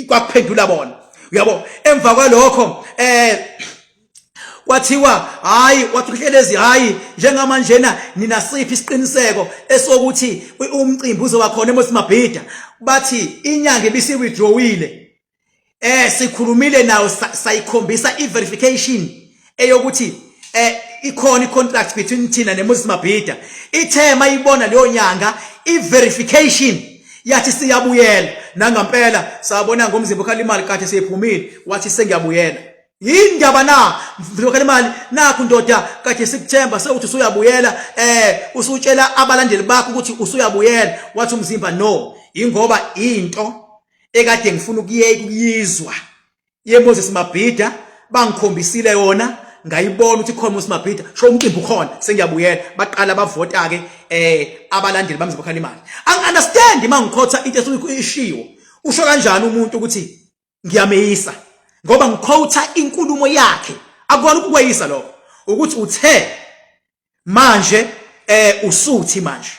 [SPEAKER 1] kwakuphendula bona yabo emva kwalokho wathiwa hayi wathuhlelezi hayi njengamanjena ninasiphi isiqiniseko esokuthi umcimbi uzoba khona eMoses Mabhida bathi inyanga ebisi withdrawile sikhulumile nawo sayikhombisa i-verification eyokuthi ikhona i-contract between thina neMoses Mabhida ithema ibona leyo nyanga i-verification yathi siyabuyela nangempela sabona ngomzimba okhala imali kade siyephumile wathi sengiyabuyela yindaba na mfukela imali nakho ndoda kade September sewuthi usuyabuyela usutshela abalandeli bakho ukuthi usuyabuyela wathi umzimba no ingoba into ekade ngifuna ukuyizwa yeMoses Mabhida bangikhombisile yona ngayibona ukuthi khona uMoses Mabhida sho umcimbi ukhona sengiyabuyela baqala bavota ke abalandeli bamzimba okhala imali angiunderstand mangikhotha into esuyishiwo usho kanjani umuntu ukuthi ngiyameyisa ngoba ngikhotha inkulumo yakhe akubona ukuweyisa lokho ukuthi uthe manje usuthi manje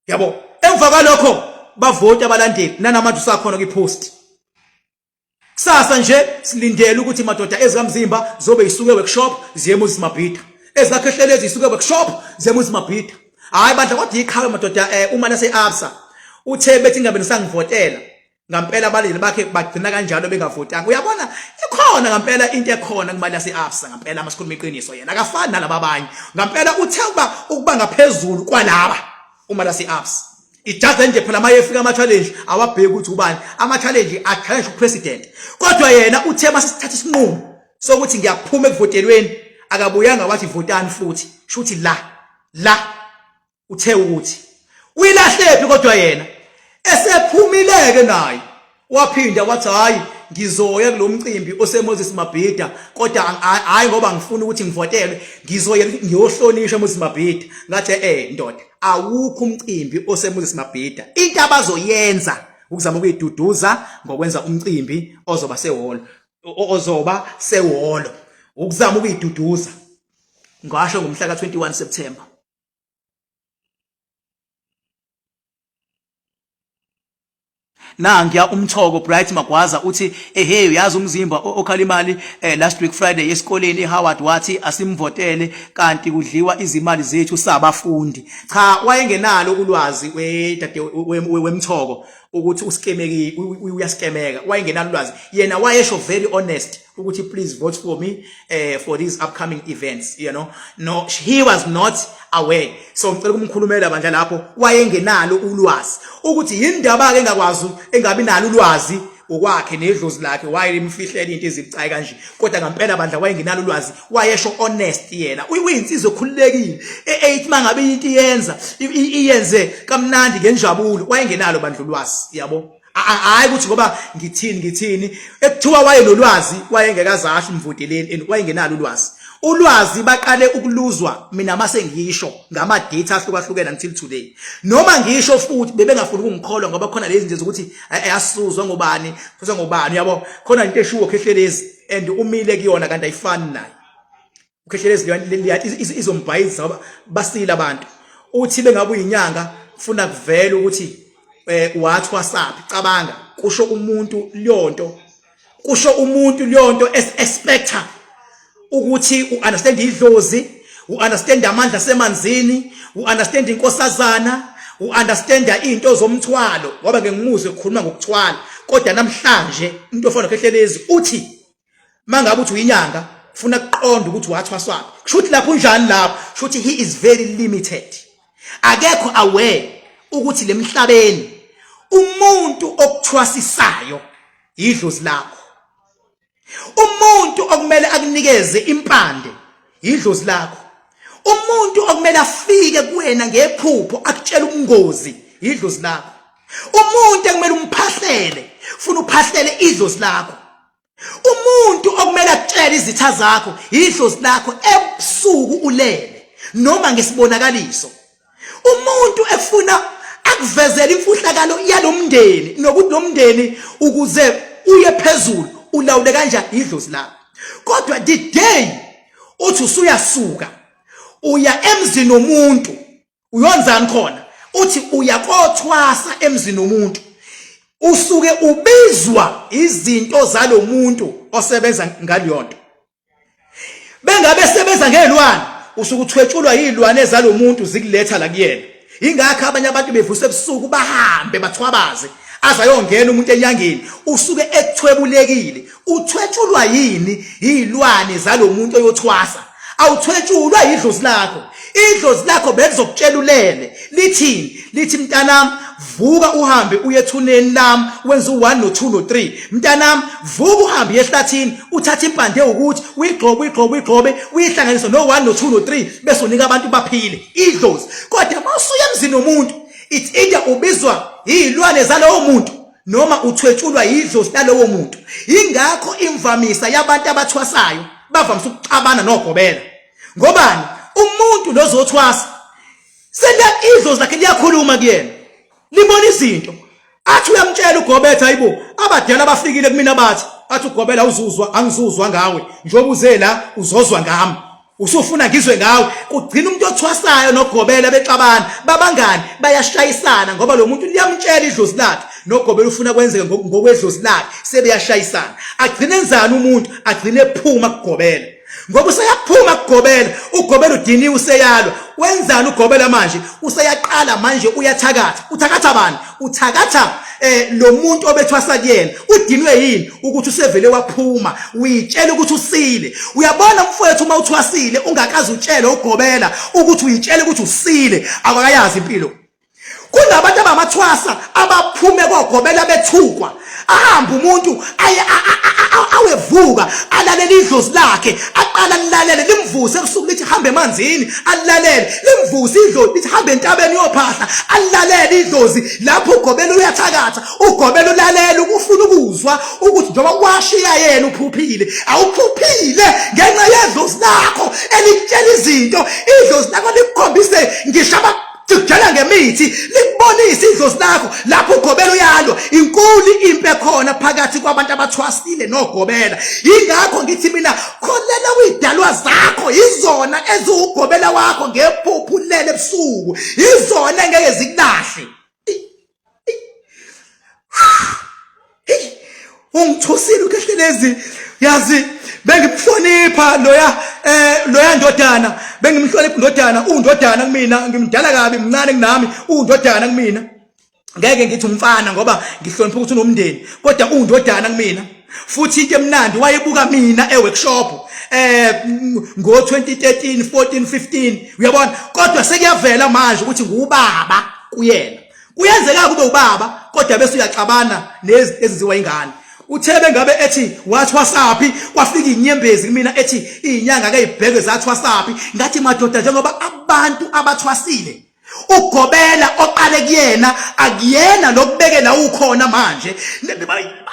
[SPEAKER 1] yabo emva kwalokho bavota abalandeli nanamanje usakhona kwipost sasa nje silindele ukuthi madoda ezikamzimba zobe isuke workshop ziyeMoses Mabhida ezakhehlelezi isuke workshop ziyeMoses Mabhida hayi bandla kodwa ikhawe madoda uma nase absa uthe bethi ingabe nisangivotela ngampela abalili bakhe bagcina kanjalo bengavotanga. Uyabona ikhona ngampela into ekhona kumali yase-Absa ngampela masikhuluma iqiniso yena akafani nalaba abanye. Ngampela uthe ukuba ngaphezulu kwalaba uma lase-Absa. Ijaza nje phela maye efika ama-challenge awabheki ukuthi ubani ama-challenge a-challenge upresident. Kodwa yena uthe masisithatha isinqumo sokuthi ngiyaphuma ekuvotelweni akabuyanga wathi votani futhi. Shuthi la uthe ukuthi uyilahlephi kodwa yena esephumileke naye waphinda wathi hayi ngizoya kulomcimbi oseMoses Mabhida kodwa hayi ngoba ngifuna ukuthi ngivotelwe ngizoya ngiyohlonishwa Moses Mabhida. Ngathi ndoda awukho umcimbi oseMoses Mabhida. Into abazoyenza ukuzama ukuyiduduza ngokwenza umcimbi ozoba sehholo ukuzama ukuyiduduza. Ngasho ngomhla ka-21 September. Ngiya umthoko Bright Magwaza uthi hey uyazi umzimba okhala imali last week Friday esikoleni eHoward wathi asimvotele kanti kudliwa izimali zethu sabafundi. Cha wayengenalo ulwazi wemthoko ukuthi uskemeki uyaskemeka. Wayengenalo ulwazi yena wayesho very honest ukuthi please vote for me for these upcoming events, you know. No, he was not aware. So ngicela kumkhulumela bandla lapho wayengenalo ulwazi ukuthi yindaba ke engakwazi engabi nalo ulwazi okwakhe nedlozi lakhe wayemfihlela into ezibucayi kanje. Kodwa ngampela bandla wayengenalo ulwazi wayesho honest yena uyinsizwe okhululekile eight mangabe into iyenze kamnandi ngenjabulo wayengenalo bandla ulwazi yabo. Hayi ukuthi ngoba ngithini ekuthiwa wayenolwazi wayengekazasho umvoteleni wayengenalo ulwazi. Ulwazi baqale ukuluzwa mina mase ngisho ngama data ahlukahlukene until today. Noma ngisho futhi bebengafuni ukungikholwa ngoba khona lezi zinto zokuthi ayasuzwa ngobani yabo. Khona into eshiwo Khehlekelezi and umile kuyona kanti ayifani naye. Khehlekelezi izombhayisa ngoba basila abantu. Uthi bengabe uyinyanga ufuna kuvela ukuthi wathi wasaphi. Cabanga kusho umuntu liyonto expector ukuthi u-understand idlozi, u-understand amandla semanzini, u-understand inkosazana, u-understand into zomthwalo ngoba ngengimuzwe ukukhuluma ngokuthwala. Kodwa namhlanje into ofana Khehlekelezi uthi mangabe uthi uyinyanga ufuna kuqonda ukuthi wathi wasaphi. Kushuthi lapho unjani lapho kushuthi he is very limited. Akekho aware ukuthi lemhlabeni umuntu okuthwasisayo idlozi lakho. Umuntu okumele akunikeze impande idlozi lakho. Umuntu okumele afike kuwena ngephupho akutshela ubungozi idlozi lakho. Umuntu okumele umphahlele ufuna uphahlele idlozi lakho. Umuntu okumele akutshele izitha zakho idlozi lakho ebusuku ulele noma ngesibonakaliso. Umuntu efuna akuvezela imfuhlakalo yalomndeni nokuthi lomndeni ukuze uye phezulu ulawule kanjani idlozi lakho. Kodwa the day uthi usuyasuka uya emzini womuntu uyonzani khona uthi uyakothwasa emzini womuntu usuke ubizwa izinto zalomuntu osebenza ngaliyonto. Bengabe sebenza ngelwane usuke uthwetshulwa izilwane zalomuntu zikuletha la kuyena. Ingakho abanye abantu bevuse ebusuku bahambe bathwabaze azayongena umuntu enyangeni usuke ekuthwebulekile. Uthwetshulwa yini izilwane zalomuntu oyothwasa? Awuthwetshulwa idlozi lakho. Idlozi lakho belizokutshela ulele lithini? Lithi mntanami vuka uhambe uye ethuneni lami wenza u1 no2 no3. Mntanami vuka uhambe ehlathini uthatha impande ukuthi uyigqobe uyihlanganise no1 no2 no3 bese unika abantu baphile idlozi. Kodwa masuya emzini womuntu it's either ubizwa izilwane zalowo muntu noma uthwetshulwa idlozi lalowo muntu. Ingakho imvamisa yabantu abathwasayo bavamisa ukuxabana nogobela. Ngobani? Umuntu lozothwasa senda idlozi lakhe liyakhuluma kuyena libona izinto athi uyamtshela ugobetha hayibo abadala abafikile kumina bathi athi ugobela uzuzwa angizuzwa ngawe njengoba uze la uzozwa ngami usufuna ngizwe ngawe. Kugcina umuntu othwasayo nogobela bexabana babangani bayashayisana ngoba lo muntu liyamtshela idlozi lakhe nogobela ufuna kwenzeka ngokwedlozi lakhe sebeyashayisana. Agcine enzani umuntu? Agcine ephuma kugobela. ngoba useyaphuma kugobela ugobela udiniwe useyalwa wenzani ugobela manje useyaqala manje uyathakatha uthakatha bani uthakatha lo muntu obethwasa kuyena udinwe yini ukuthi usevele waphuma uyitshela ukuthi usile uyabona mfowethu uma uthwasile ungakazi utshela ugobela ukuthi uyitshela ukuthi usile akayazi impilo kunabantu abamathwasa abaphume kogobela bethukwa ahamba umuntu awevuka alalela idlozi lakhe aqala lilalele limvuse ebusuku lithi hambe emanzini alilalele limvuse idlozi lithi hambe entabeni yophahla alilalele idlozi lapho ugobela uyathakatha ugobela ulalela ukufuna ukuzwa ukuthi njengoba washiya yena uphuphile awuphuphile ngenxa yedlozi lakho elitshela izinto idlozi lakho likukhombise ngishaba Tukujala ngemithi likubonisa idlozi lakho lapho ugobela uyalwa inkulu impe khona phakathi kwabantu abathwasile nogobela ingakho ngithi mina kholela uyidalwa zakho izona eziugobela wakho ngephuphu lele ebusuku izona engeke zikulahle ungithusile ukehlelezi yazi bengimhlonipha loya ndodana bengimhlonipha indodana undodana kumina ngimdala kabi mncane kunami undodana kumina ngeke ngithi umfana ngoba ngihlonipha ukuthi unomndeni kodwa undodana kumina futhi into emnandi wayebuka mina eworkshop ngo 2013 14 15 uyabona kodwa sekuyavela manje ukuthi ngubaba kuyena kuyenzeka kube ubaba kodwa bese uyaxabana neziziwa ingane uthebe ngabe ethi wathwasaphi kwafika inyembezi kumina ethi inyanga kayibheke zathwasaphi ngathi madoda njengoba abantu abathwasile ugobela oqale kuyena akuyena lokubekela ukhona manje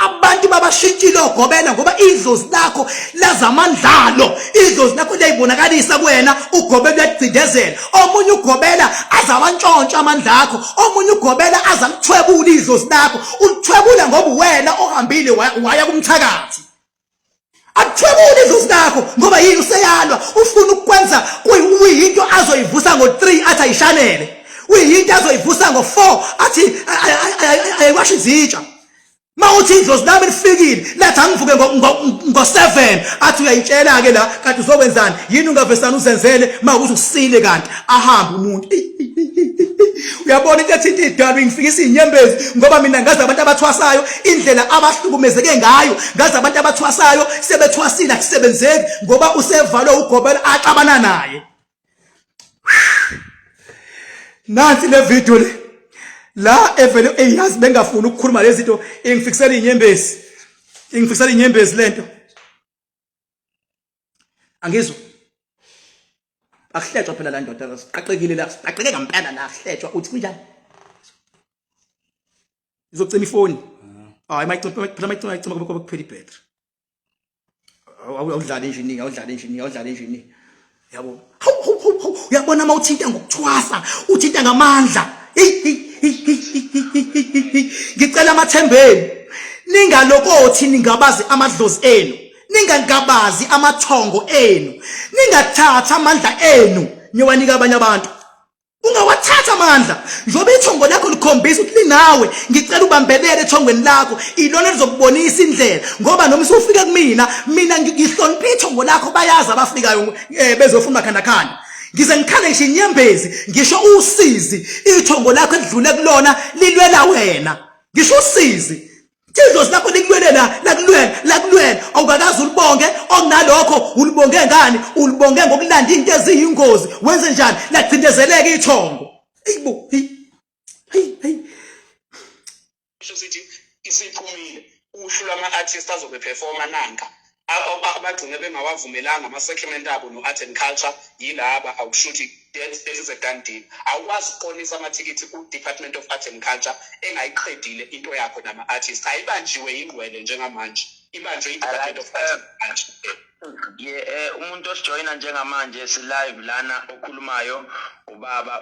[SPEAKER 1] abantu babashintshile ugobela ngoba idlozi lakho lazamandlalo idlozi lakho liyayibonakalisa kuwena ugobela uyacindezela omunye ugobela azabantshontsha amandla akho omunye ugobela azakuthwebula idlozi lakho uthwebula ngoba wena ohambile waya kumthakathi akuthwebula idlozi lakho ngoba yini useyalwa ufuna ukwenza kuyinto azoyivusa ngo3 athi ayishanele uyinto azoyivusa ngo4 athi ayiwashi izitsha mawuthi idlozi lami lifikile lathi angivuke ngo7 athi uyayitshela ke la kanti uzokwenzani yini ungavesana uzenzele mawukuthi usile kanti ahamba umuntu uyabona into ethi idalwa ingifikisa inyembezi ngoba mina ngazi abantu abathwasayo indlela abahlukumezeke ngayo ngazi abantu abathwasayo sebethwasile akusebenzeki ngoba usevalwe ugobela axabana naye nansi le video le la evele eyazi bengafuni ukukhuluma lezi zinto ingifikisela inyembezi lento angizwa akuhletshwa phela la ndoda siqaqekile la siqaqeke ngampela la ahletshwa uthi kunjani izocima ifoni hayi phela mayicima ngoba kuphela ibattery awudlala engineer yabo uyabona mawuthinta ngokuthwasa uthinta ngamandla ngicela amathembeni ningalokothi ningabazi amadlozi enu ningangabazi amathongo enu ningathatha amandla enu niyowanika abanye abantu ungawathatha amandla njoba ithongo lakho likhombisa ukuthi linawe ngicela ubambelele ethongweni lakho ilona lizokubonisa indlela ngoba noma usufika mina ngihlonipha ithongo lakho bayazi abafikayo bezofuna khanda ngize ngikhale ngisho inyembezi ngisho usizi ithongo lakho edlule kulona lilwela wena ngisho usizi idlozi lakho likulwelela lakulwela awukakazi ulibonge okunalokho ulibonge ngani ulibonge ngokulanda into eziyingozi wenze njani lacindezeleka ithongo eyibo hey
[SPEAKER 2] sithi isiphumile uhlu lama-artists azobe performa nanka abagcine bengawavumelanga ama-settlement abo no-art and culture yilaba awushuthi that is a done deal awukwazi ukuqonisa amathikithi ku-Department of Art and Culture engayiqedile into yakho nama-artists ayibanjiwe ingwele njengamanje ibanjwe i-Department of Art and Culture
[SPEAKER 3] umuntu osijoyina njengamanje si-live lana okhulumayo ubaba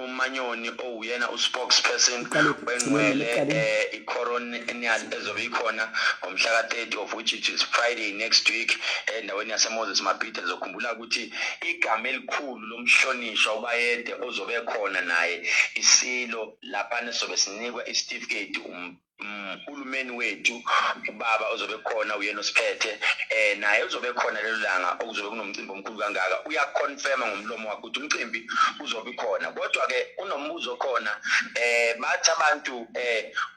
[SPEAKER 3] umanyoni owuyena uspokesperson wengwele i-coronial ezobe ikhona ngomhla ka-30 of which it is Friday next week endaweni yaseMoses Mabhida ezokhumbula ukuthi igama elikhulu lomhlonishwa ubayede ozobe khona naye isilo laphana sobe sinikwa i-certificate uhulumeni wethu ubaba ozobe khona uyena osiphethe naye uzobe khona lelo langa okuzobe kunomcimbi omkhulu kangaka uyakonfirma ngomlomo wakhe ukuthi umcimbi uzobe khona kodwa ke unombuzo khona bathi abantu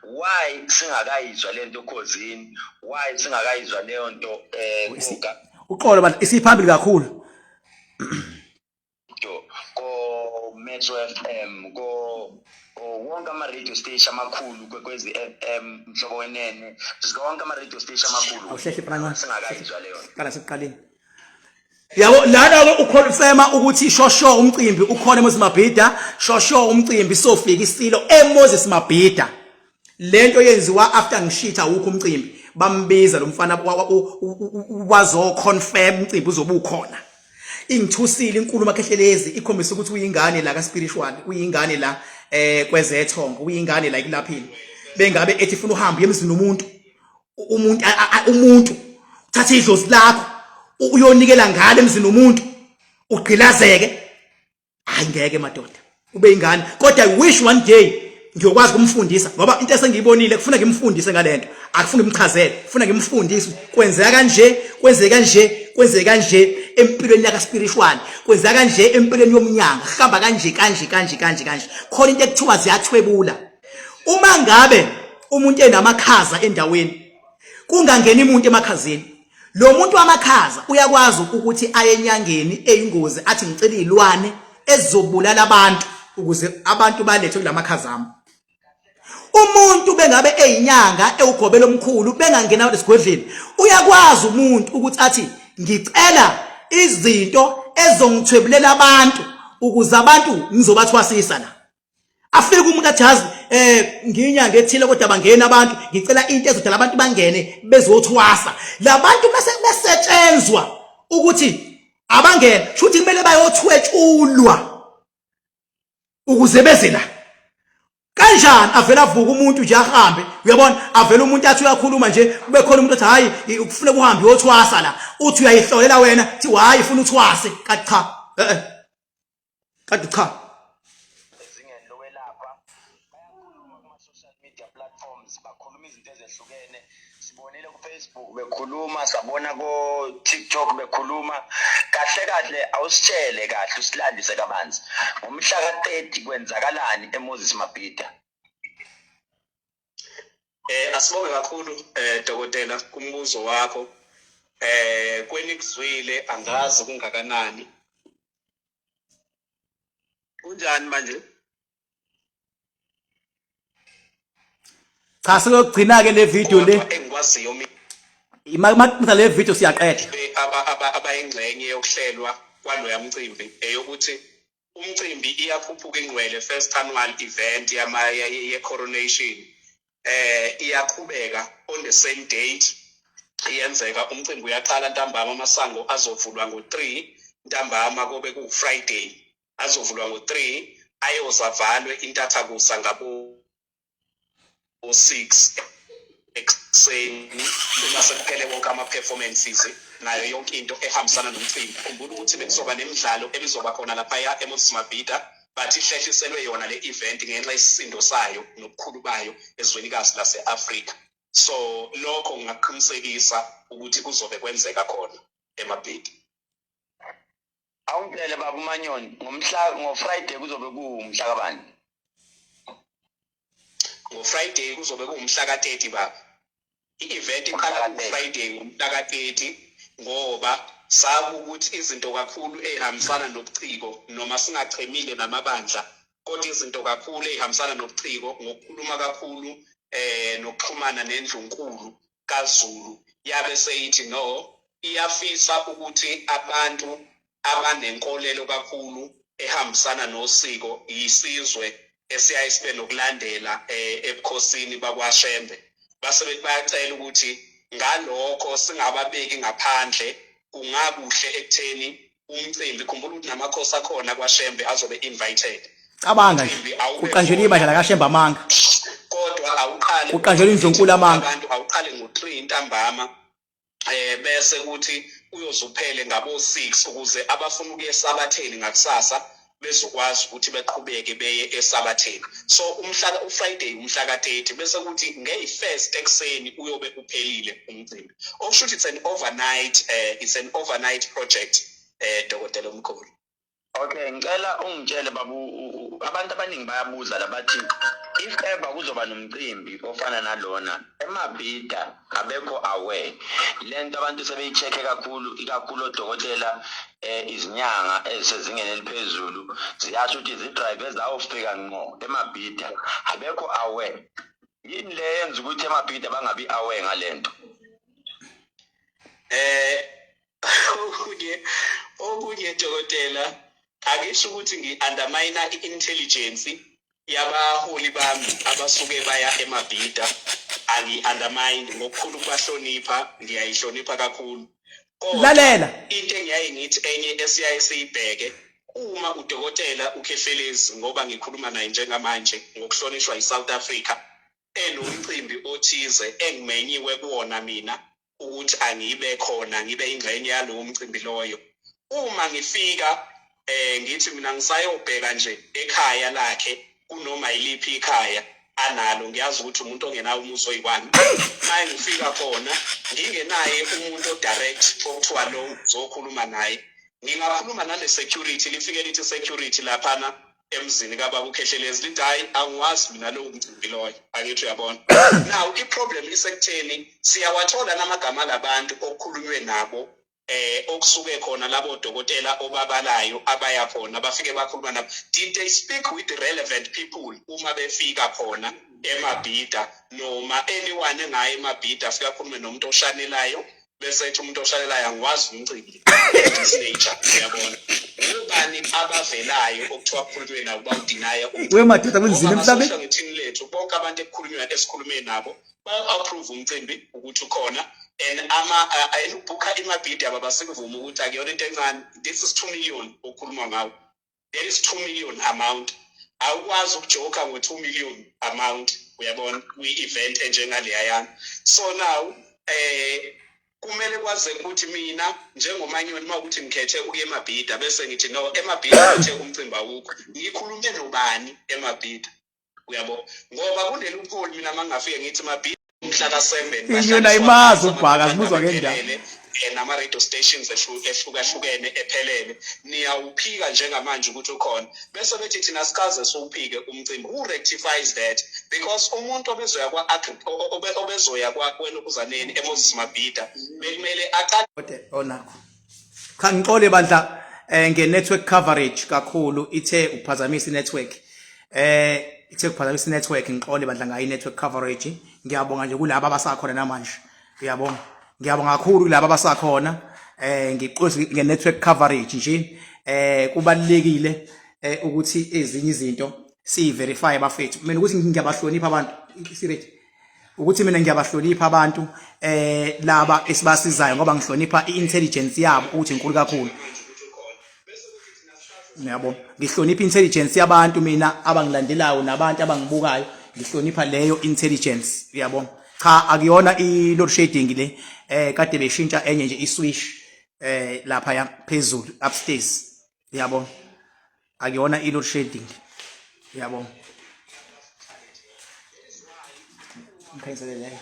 [SPEAKER 3] why singakayizwa lento ekhosini why singakayizwa leyo nto buka
[SPEAKER 1] uqolo bantu isiphambili kakhulu
[SPEAKER 3] ko Metro FM ko wonke ama-radio station amakhulu kwekwezi FM mhlobo wenene zonke ama-radio station amakhulu singakayizwa leyo
[SPEAKER 1] qala siqaleni yabo lana ukhonfirma ukuthi shosho umcimbi ukhona eMoses Mabhida shosho umcimbi sofika isilo eMoses Mabhida lento yenziwa after ngishitha ukho umcimbi bambiza lo mfana wazo confirm umcimbi uzobe ukhona ingithusile inkulumo akhehlelezi ikhombisa ukuthi uyingane la ka spiritual uyingane la kwezethongo uyingane la kulaphini bengabe ethi ufuna uhambe emzini umuntu uthatha idlozi lakho uyonikela ngale emzini umuntu ugqilazeke hayi ngeke madoda ube ingane kodwa I wish one day ngiyokwazi kumfundisa ngoba into esengiyibonile kufuna ngimfundise ngalento akufuna ngimchazele kufuna ngimfundise kwenzeka kanje empilweni yaka spiritual kwenzeka kanje empilweni yomnyanga hamba kanje khona into ekuthiwa ziyathwebula uma ngabe umuntu enamakhaza endaweni kungangena umuntu emakhazeni lo muntu wamakhaza uyakwazi ukuthi aye enyangeni eyingozi athi ngicela izilwane ezizobulala abantu ukuze abantu balethwe kulamakhaza ami umuntu bengabe eyinyanga ewugobela omkhulu bengangena esigodleni uyakwazi umuntu ukuthi athi ngicela izinto ezongithwebulela abantu ukuze abantu ngizobathwasisa la afike umuntu ajazi ngiyinyanga ethile kodwa bangena abantu ngicela into ezodala abantu bangene bezothwasa labantu bese besetshenzwa ukuthi abangene futhi kumele bayothwetshulwa ukuze beze la kanjani avela avuka umuntu nje ahambe uyabona avela umuntu athi uyakhuluma nje kube khona umuntu athi hayi ufuna uhambe uyothwasa la uthi uyayihlolela wena thi hayi ufuna uthwase kanti cha kanti cha
[SPEAKER 3] ezingeni lokwelapha bayakhuluma kuma social media platforms bakhuluma izinto ezehlukene sibonile ku Facebook bekhuluma sabona ko TikTok bekhuluma kahle awusitshele kahle usilandise kabanzi ngomhla ka30 kwenzakalani eMoses Mabhida
[SPEAKER 4] asibonge kakhulu dokotela kumbuzo wakho kwenikuzwile angazi kungakanani kunjani manje
[SPEAKER 1] cha sekugcina ke le video le
[SPEAKER 4] engikwaziyo
[SPEAKER 1] ima le video siyaqeda
[SPEAKER 4] abayingxenye yokuhlelwa kwaloya mcimbi eyokuthi umcimbi iyakhuphuka ingcwele first annual event ye coronation iyaqhubeka on the same date iyenzeka umcimbi uyaqala ntambama amasango azovulwa ngo3 ntambama kobe ku Friday azovulwa ngo3 ayozavalwe intathakusa ngabo 6 ekuseni uma sekuphele wonke ama-performances nayo yonke into ehambisana nomcimbi khumbula ukuthi bekuzoba nemidlalo ebizoba khona laphaya eMoses Mabhida bathi ihlehliselwe yona le event ngenxa yesisindo sayo nobukhulu bayo ezwenikazi lase-Afrika so lokho ngingaqinisekisa ukuthi kuzobe kwenzeka khona eMabhida
[SPEAKER 3] awungitshele baba uManyoni ngo-Friday kuzobe kuwumhla kabani
[SPEAKER 4] ngo-Friday kuzobe kuwumhla ka30 baba i-event iqala ku-Friday ngomhla ka30 ngoba sabe ukuthi izinto kakhulu ehambisana nobuciko noma singachemile namabandla kodwa izinto kakhulu ehambisana nobuciko ngokukhuluma kakhulu nokuxhumana nendlunkulu kaZulu yabe seyithi no iyafisa ukuthi abantu abanenkolelo kakhulu ehambisana nosiko yisizwe esiyayisibe nokulandela ebukhosini bakwaShembe base bayacela ukuthi ngalokho singababeki ngaphandle kungakuhle ekutheni umcimbi khumbula ukuthi namakhosi akhona kwaShembe azobe invited
[SPEAKER 1] cabanga nje uqanjela ibandla la kaShembe amanga
[SPEAKER 4] kodwa awuqale
[SPEAKER 1] uqanjela indlunkulu amanga
[SPEAKER 4] abantu awuqale ngo3 ntambama bese ukuthi uyozuphele ngabo 6 ukuze abafuna ukuyesabatheli ngakusasa bezokwazi ukuthi beqhubeke beye esabatheni. So uFriday umhla ka-30 bese kuthi ngeyi-1st ekuseni uyobe uphelile umcimbi. Okusho ukuthi it's an overnight project Dokotela Mkhulu.
[SPEAKER 3] Okay, ngicela ungitshele babu abantu abaningi bayabuza labathi if ever kuzoba nomcimbi ofana nalona eMabhida abekho aware lento abantu sebeyicheke kakhulu ikakhulu odokotela izinyanga ezisezingeni eliphezulu ziyasho ukuthi izidrivers awufika ngqo eMabhida abekho aware yini le yenza ukuthi eMabhida bangabi aware ngalento
[SPEAKER 4] okunye dokotela akisho ukuthi ngi-undermine i-intelligence yabaholi bami abasuke baya eMabhida angi-undermine ngokukhulu ukubahlonipha ngiyayihlonipha kakhulu
[SPEAKER 1] lalela
[SPEAKER 4] into engiyaye ngithi enye esiyaye siyibheke uma udokotela uKefilezi ngoba ngikhuluma naye njengamanje ngokuhlonishwa yiSouth Africa enomcimbi othize engimenyiwe kuwona mina ukuthi angibe khona ngibe ingxenye yalowo mcimbi loyo uma ngifika ngithi mina ngisayobheka nje ekhaya lakhe kunoma yiliphi ikhaya analo ngiyazi ukuthi umuntu ongenawo umuso oyikwani maye ngifika khona ngingenaye umuntu odirect okuthiwa lo zokhuluma naye ngingakhuluma nale security lifike lithi security laphana emzini kababa uKefilezi lithi hayi angiwazi mina lo mcimbi loyo angithi uyabona now iproblem isekutheni siyawathola namagama labantu okukhulunywe nabo okusuke khona labo dokotela obabalayo abaya khona bafike bakhuluma nabo did they speak with the relevant people uma befika khona eMabhida noma anyone engaye eMabhida afika khulume nomuntu oshanelayo bese ethi umuntu oshanelayo angiwazi umcimbi nature uyabona ubani abavelayo okuthiwa kukhulunywe nabo bawudinaya
[SPEAKER 1] wemadoda kunzima emhlabeni
[SPEAKER 4] ngithini lethu bonke abantu ekukhulunywa esikhulume nabo ba-approve umcimbi ukuthi ukhona and buka eMabhida abasikuvuma ukuthi akuyona into encane this is 2 million okhuluma ngawo there is 2 million amount awukwazi ukujoka ngo-2 million amount uyabona kwi-event enjengaleyayana so now kumele kwaze ukuthi mina njengomanyoni mawukuthi ngikhethe ukuya eMabhida bese ngithi no eMabhida ngithe umcimbi awukho ngikhulume nobani eMabhida uyabo ngoba kuleli upholi mina mangafike ngithi eMabhida umhla ka7
[SPEAKER 1] yona imazi ubhaka zibuzwa ngendaba
[SPEAKER 4] nama-radio stations ehlukahlukene ephelele niyawuphika njengamanje ukuthi ukhona bese bethi thina sikaze siwuphike umcimbi who rectifies that because umuntu obezoya kwena ukuzaneni eMoses Mabhida bekumele
[SPEAKER 1] onakho khangixole bandla nge-network coverage kakhulu ithe ukuphazamisa i-network ithe ukuphazamisa i-network ngixole bandla ngayo i-network coverage ngiyabonga nje kulabo abasakhona namanje ngiyabonga kakhulu laba abasakhona ngiqoze nge-network coverage nje kubalekile ukuthi ezinye izinto siverify bafethu mina ukuthi ngiyabahlonipha abantu isirate ukuthi mina ngiyabahlonipha abantu laba esibasizayo ngoba ngihlonipha i-intelligence yabo ukuthi inkulu kakhulu yabo ngihlonipha intelligence yabantu mina abangilandelayo nabantu abangibukayo ngihlonipha leyo intelligence uyabona cha akuyona i-load shedding le kade beshintsha enye nje i-switch lapha ya phezulu upstairs uyabona akuyona i-load shedding uyabona ngikhayiselele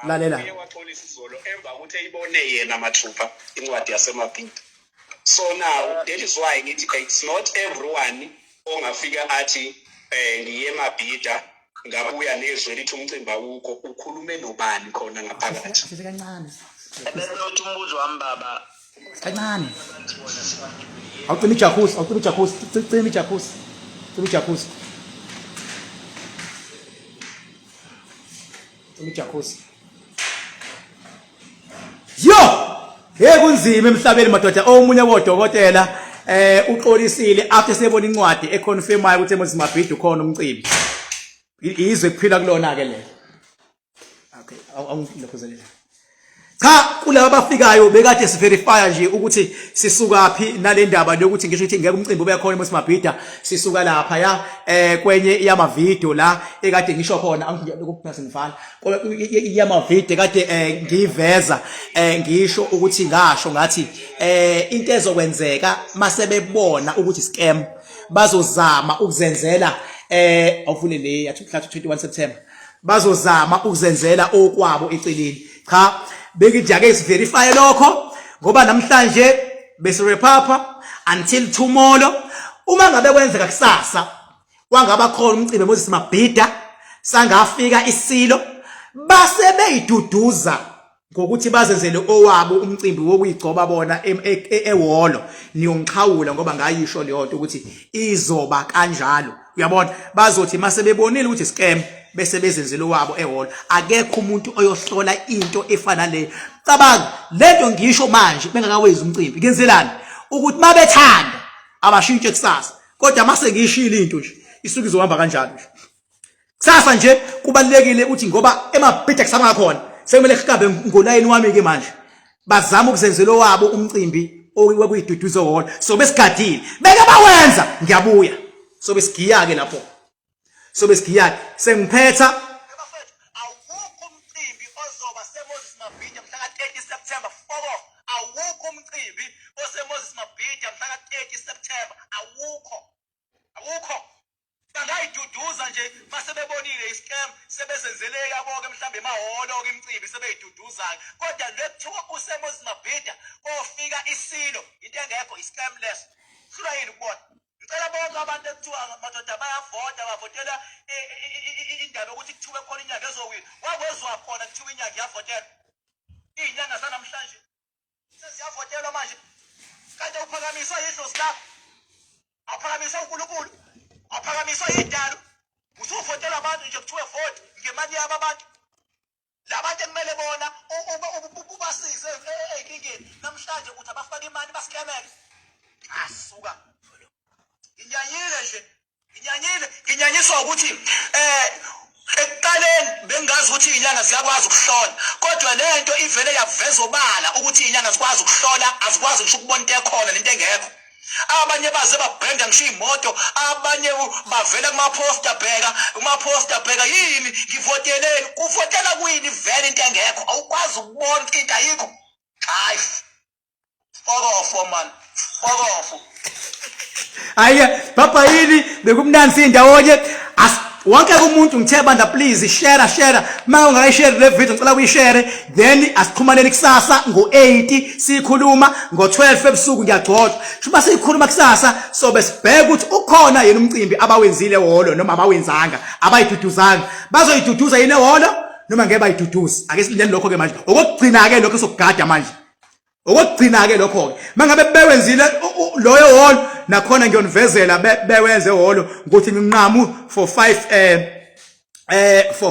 [SPEAKER 1] lalela
[SPEAKER 4] wathola isizolo emva ukuthi eyibone yena mathupha incwadi yaseMabhida so now that is why ngithi it's not everyone ongafika athi ngiye eMabhida ngabuya nezwe lithi umcimbi awukho ukhulume nobani khona ngaphakathi
[SPEAKER 1] kancane
[SPEAKER 3] bese uthi umbuzo wami baba
[SPEAKER 1] kancane awucima ijacuzzi cima ijacuzzi yo kunzima emhlabeni madoda omunye wodokotela uxolisile after sebona incwadi econfirmayo ukuthi eMoses Mabhida ukhona umcimbi izwe kuphila kulona ke le okay awungilokhuzelela cha kulabo abafikayo bekade siverify nje ukuthi sisukaphi nale ndaba lokuthi ngisho ukuthi ngeke umcimbi ube khona eMosmabhida sisuka lapha ya kwenye yama video la ekade ngisho khona angikuphasa ngifana yama video kade ngiveza ngisho ukuthi ngasho ngathi into ezokwenzeka mase bebona ukuthi scam bazozama ukuzenzela awufune le yathi 21 September bazozama ukuzenzela okwabo eceleni cha bengithi ake siverify lokho ngoba namhlanje bese repapa until tomorrow uma ngabe kwenzeka kusasa wangaba khona umcimbi eMosmabhida sangafika isilo base beyiduduza ngokuthi bazenzele owabo umcimbi wokuyigcoba bona ewolo niyongiqhawula ngoba ngayisho leyo nto ukuthi izoba kanjalo uyabona bazothi mase bebonile ukuthi scam bese bezenzele owabo ewolo akekho umuntu oyohlola into efana le cabanga lento ngisho manje bengakawezi umcimbi kenzelani ukuthi mabethanda abashintshe kusasa kodwa mase ngishilo into nje isuku izohamba kanjalo nje kusasa nje kubalekile ukuthi ngoba eMabhida kusama khona sekumele khikabe ngolayini wami ke manje bazama ukuzenzela owabo umcimbi okuyiduduzo wona so besigadile beke bawenza ngiyabuya so besigiya ke lapho so besigiya sengiphetha
[SPEAKER 2] awukho umcimbi ozoba seMosmabhida mhla ka-30 September foko awukho umcimbi oseMosmabhida mhla ka-30 September awukho bangayiduduza nje mase bebonile iscam sebezenzele yabo-ke mhlambe emahholo-ke imicimbi sebeyiduduzayo kodwa lekuthiwa useMosmabhida ofika isilo into engekho iscam leso hlula yini ukubona ngicela bonke abantu ekuthiwa madoda bayavota bavotela indaba yokuthi kuthiwe khona inyanga ezowina wakwezwa khona kuthiwa inyanga iyavotelwa iy'nyanga zanamhlanje seziyavotelwa manje kanti uphakamiswa yidlozi lakho awuphakamiswa uNkulunkulu awuphakamiswa yidalo usuvotela abantu nje kuthiwe vote ngemali yabo abantu labantu ekumele bona ubasize ey'nkingeni namhlanje ukuthi abafake imali basikemeke asuka nginyanyiswa ukuthi ekuqaleni bengazi ukuthi iy'nyanga ziyakwazi ukuhlola kodwa le nto ivele yaveza obala ukuthi iy'nyanga zikwazi ukuhlola azikwazi ngisho ukubona into ekhona nento engekho abanye baze babhenda ngisho iy'moto abanye bavela kumaposta bheka yini ngivoteleni kuvotela kuyini vele into engekho awukwazi ukubona ukuthi into ayikho hayi fokofo man fokofo
[SPEAKER 1] Aye papa yini bekumnansi indawonye wonke umuntu ngithe banda please share ma ungayishare le video ngicela uyishare then asiqhumanele kusasa ngo8 sikhuluma ngo12 ebusuku ngiyagxoxa shuba sikhuluma kusasa so besibheka ukuthi ukhona yena umcimbi abawenzile ehholo noma abawenzanga abayiduduzanga bazoyiduduza yini ehholo noma ngeke bayiduduze ake silindele lokho ke manje okugcina ke lokho sokugada manje okugcina ke lokho ke mangabe bewenzile loyo holo nakhona ngiyonivezela bewenze holo ukuthi nginqamu for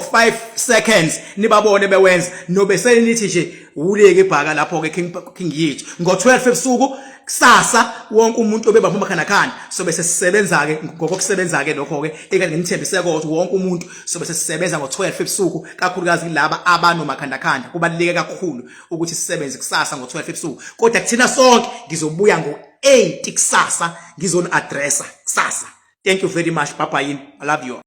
[SPEAKER 1] 5 seconds nibabone bewenza nobe selinithi nje uleke ibhaka lapho ke king yethu ngo12 ebusuku kusasa wonke umuntu obebamba umakhanakhana so bese sisebenza ke ngokusebenza ke lokho ke ekade ngimthembise ukuthi wonke umuntu so bese sisebenza ngo12 ebusuku kakhulukazi laba abanomakhandakhanda kubaluleke kakhulu ukuthi sisebenze kusasa ngo12 ebusuku kodwa kuthina sonke ngizobuya ngo8 kusasa ngizona addressa kusasa thank you very much papa yini I love you